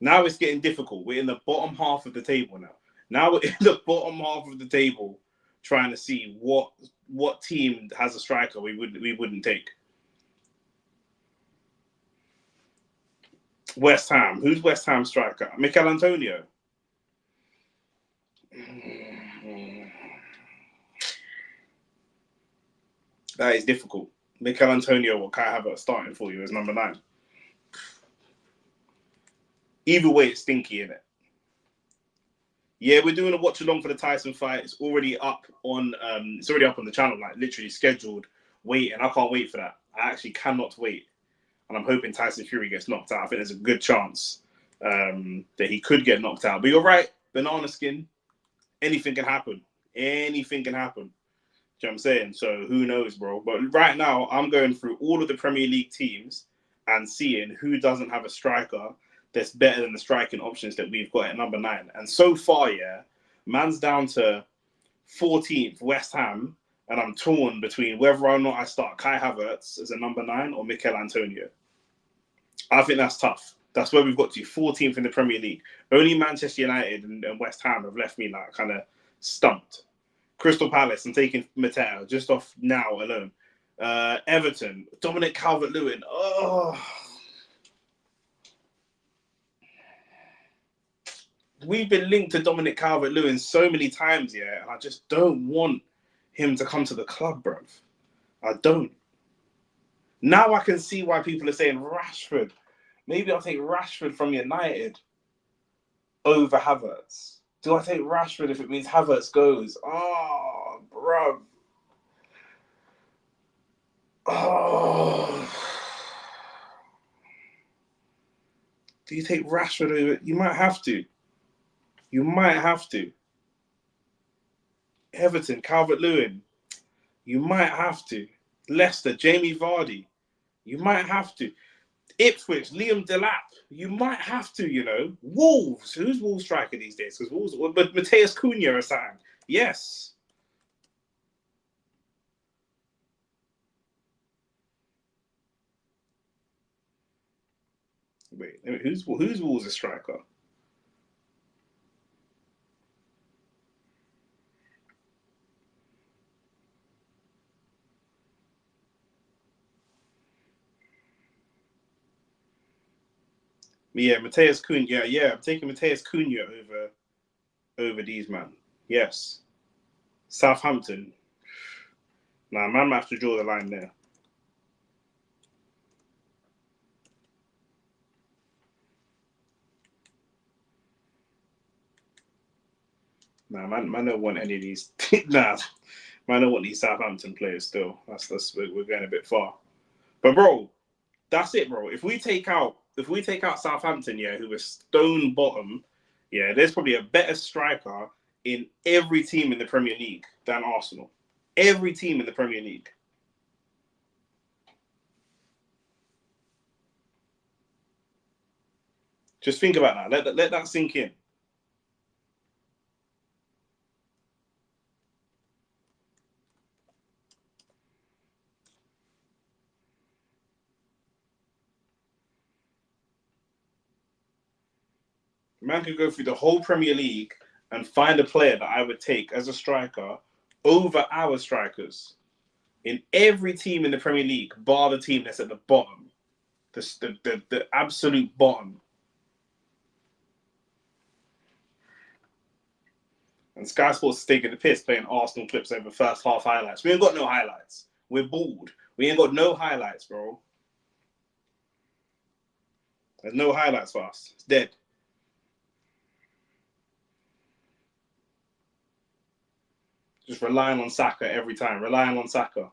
Now it's getting difficult. We're in the bottom half of the table now. Now we're in the bottom half of the table trying to see what team has a striker we wouldn't take. West Ham. Who's West Ham striker? Mikel Antonio. That is difficult. Mikel Antonio or Kai Havertz starting for you as number 9. Either way, it's stinky, isn't it? Yeah, we're doing a watch along for the Tyson fight. It's already up on the channel, like literally scheduled. Waiting. I can't wait for that. I actually cannot wait. And I'm hoping Tyson Fury gets knocked out. I think there's a good chance that he could get knocked out. But you're right, banana skin. Anything can happen. Anything can happen. what I'm saying? So who knows, bro? But right now, I'm going through all of the Premier League teams and seeing who doesn't have a striker that's better than the striking options that we've got at number 9. And so far, yeah, man's down to 14th, West Ham, and I'm torn between whether or not I start Kai Havertz as a number 9 or Mikel Antonio. I think that's tough. That's where we've got to, 14th in the Premier League. Only Manchester United and West Ham have left me like kind of stumped. Crystal Palace, I'm taking Mateo just off now alone. Everton, Dominic Calvert-Lewin. Oh, we've been linked to Dominic Calvert-Lewin so many times, yeah, and I just don't want him to come to the club, bruv. I don't. Now I can see why people are saying Rashford. Maybe I'll take Rashford from United over Havertz. Do I take Rashford if it means Havertz goes? Oh, bruv. Oh. Do you take Rashford over? You might have to. You might have to. Everton, Calvert-Lewin. You might have to. Leicester, Jamie Vardy. You might have to. Ipswich, Liam Delap. You might have to, you know. Wolves. Who's Wolves striker these days? Because Wolves, but Mateus Cunha is signed. Yes. Wait, who's Wolves' striker? Yeah, Mateus Cunha. Yeah, I'm taking Mateus Cunha over these man. Yes. Southampton. Nah, man might have to draw the line there. Nah, man don't want any of these. Nah, man don't want these Southampton players still. We're going a bit far. But bro, that's it, bro. If we take out Southampton, yeah, who was stone bottom, yeah, there's probably a better striker in every team in the Premier League than Arsenal. Every team in the Premier League. Just think about that. Let that sink in. Man could go through the whole Premier League and find a player that I would take as a striker over our strikers in every team in the Premier League, bar the team that's at the bottom, the absolute bottom. And Sky Sports is taking the piss playing Arsenal clips over first half highlights. We ain't got no highlights. We're bored. We ain't got no highlights, bro. There's no highlights for us. It's dead. Just relying on Saka every time. Relying on Saka.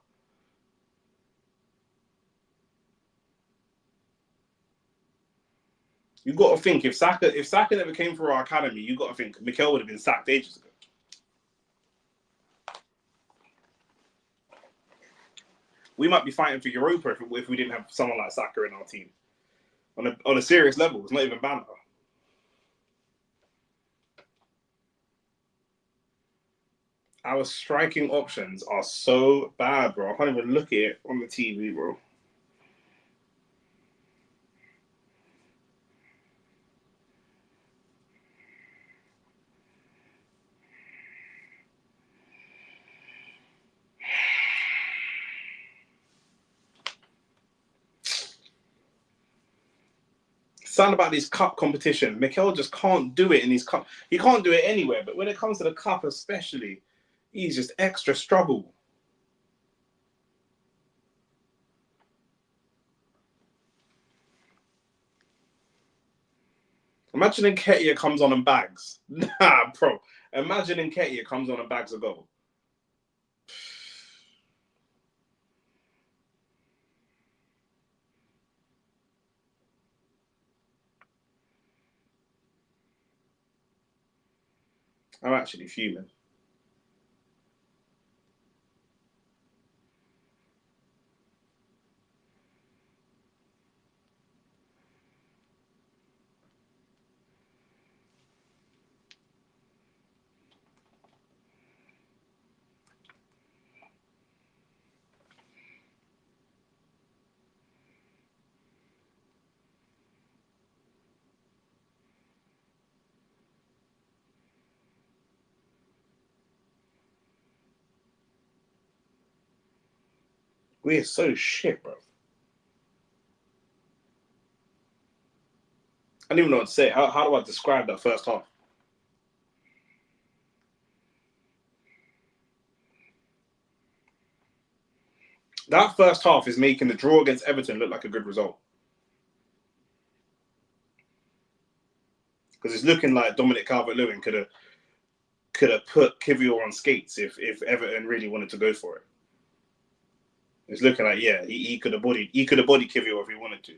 You got to think if Saka never came through our academy, you got to think Mikel would have been sacked ages ago. We might be fighting for Europa if we didn't have someone like Saka in our team. On a serious level, it's not even banter. Our striking options are so bad, bro. I can't even look at it on the TV, bro. Something about these cup competition. Mikel just can't do it in these cup. He can't do it anywhere, but when it comes to the cup especially, he's just extra struggle. Imagine Nketiah comes on and bags. Nah, bro. Imagine Nketiah comes on and bags a goal. I'm actually fuming. We're so shit, bro. I don't even know what to say. How do I describe that first half? That first half is making the draw against Everton look like a good result. Because it's looking like Dominic Calvert-Lewin could have put Kivior on skates if Everton really wanted to go for it. It's looking like, yeah, he could have bodied Kivior if he wanted to.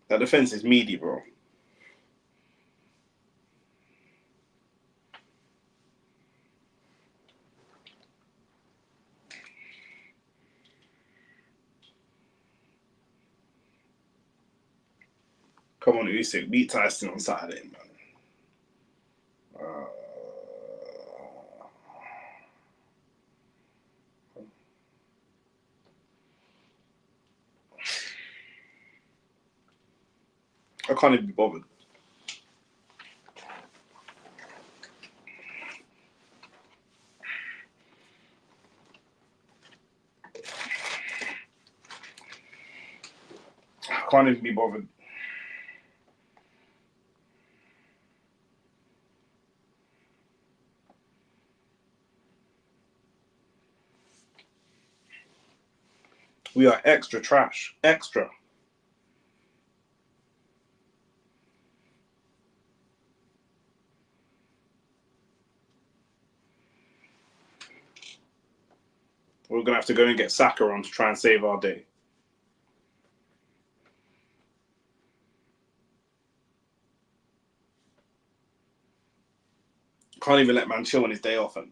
That defense is meaty, bro. Come on, Usyk, beat Tyson on Saturday, man. I can't even be bothered. I can't even be bothered. We are extra trash. Extra. We're going to have to go and get Saka on to try and save our day. Can't even let man chill on his day off. And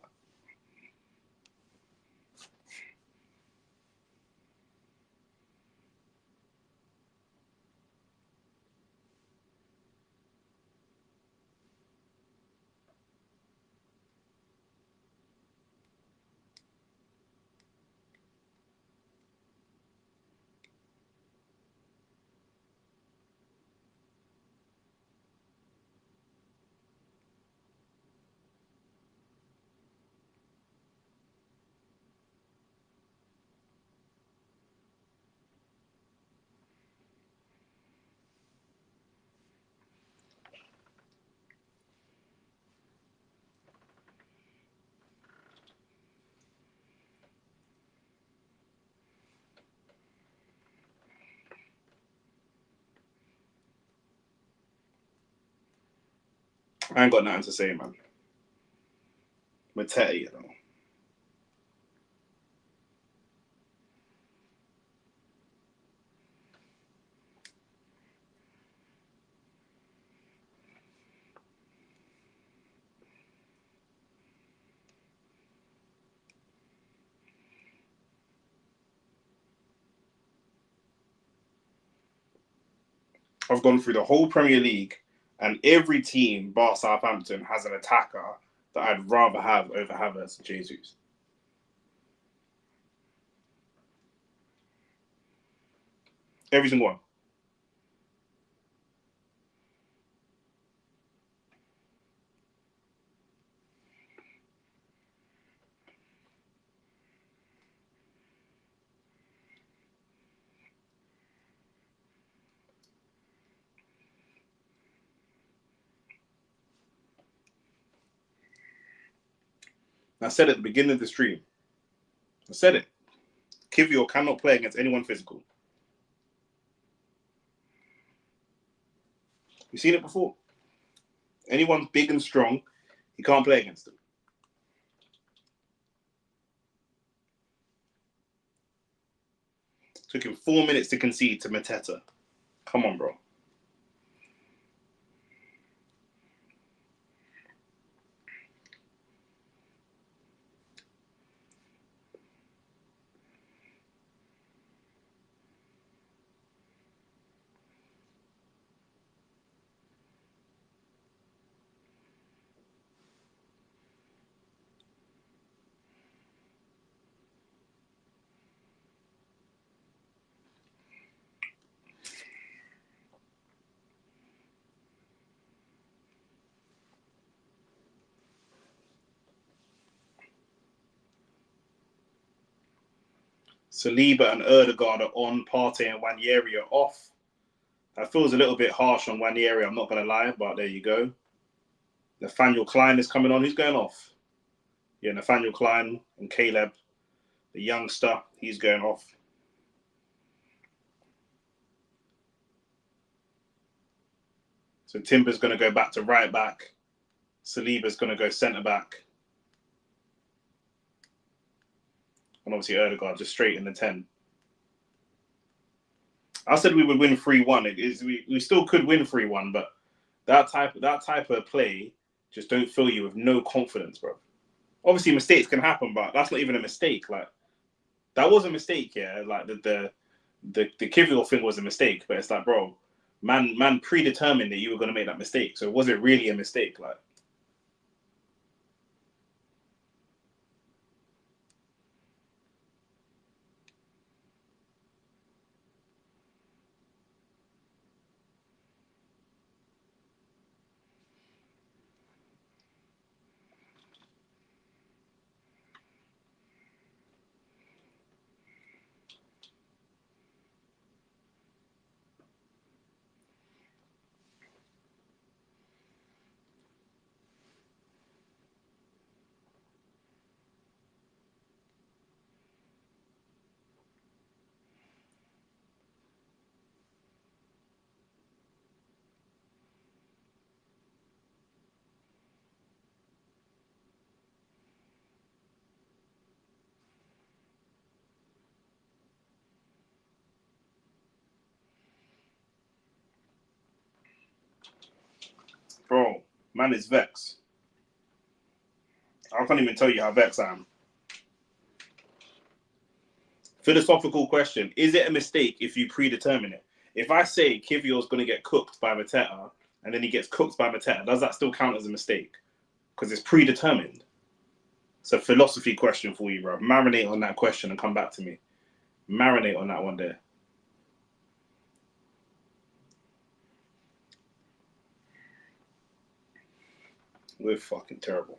I ain't got nothing to say, man. Matete, you know. I've gone through the whole Premier League, and every team, bar Southampton, has an attacker that I'd rather have over Havertz and Jesus. Every single one. I said at the beginning of the stream. I said it. Kivior cannot play against anyone physical. You've seen it before. Anyone big and strong, he can't play against them. Took him 4 minutes to concede to Mateta. Come on, bro. Saliba and Erdegaard are on. Partey and Nwaneri are off. That feels a little bit harsh on Nwaneri, I'm not going to lie, but there you go. Nathaniel Klein is coming on. Who's going off? Yeah, Nathaniel Klein and Caleb, the youngster, he's going off. So Timber's going to go back to right back. Saliba's going to go centre back. And obviously Erdegaard just straight in the 10. I said we would win 3-1. We still could win 3-1, but that type of play just don't fill you with no confidence, bro. Obviously mistakes can happen, but that's not even a mistake. Like, that was a mistake, yeah. Like the Kivior thing was a mistake, but it's like, bro, man predetermined that you were gonna make that mistake. So was it really a mistake? Like, bro, man is vexed. I can't even tell you how vexed I am. Philosophical question. Is it a mistake if you predetermine it? If I say Kivior's going to get cooked by Mateta and then he gets cooked by Mateta, does that still count as a mistake? Because it's predetermined. It's a philosophy question for you, bro. Marinate on that question and come back to me. Marinate on that one there. We're fucking terrible.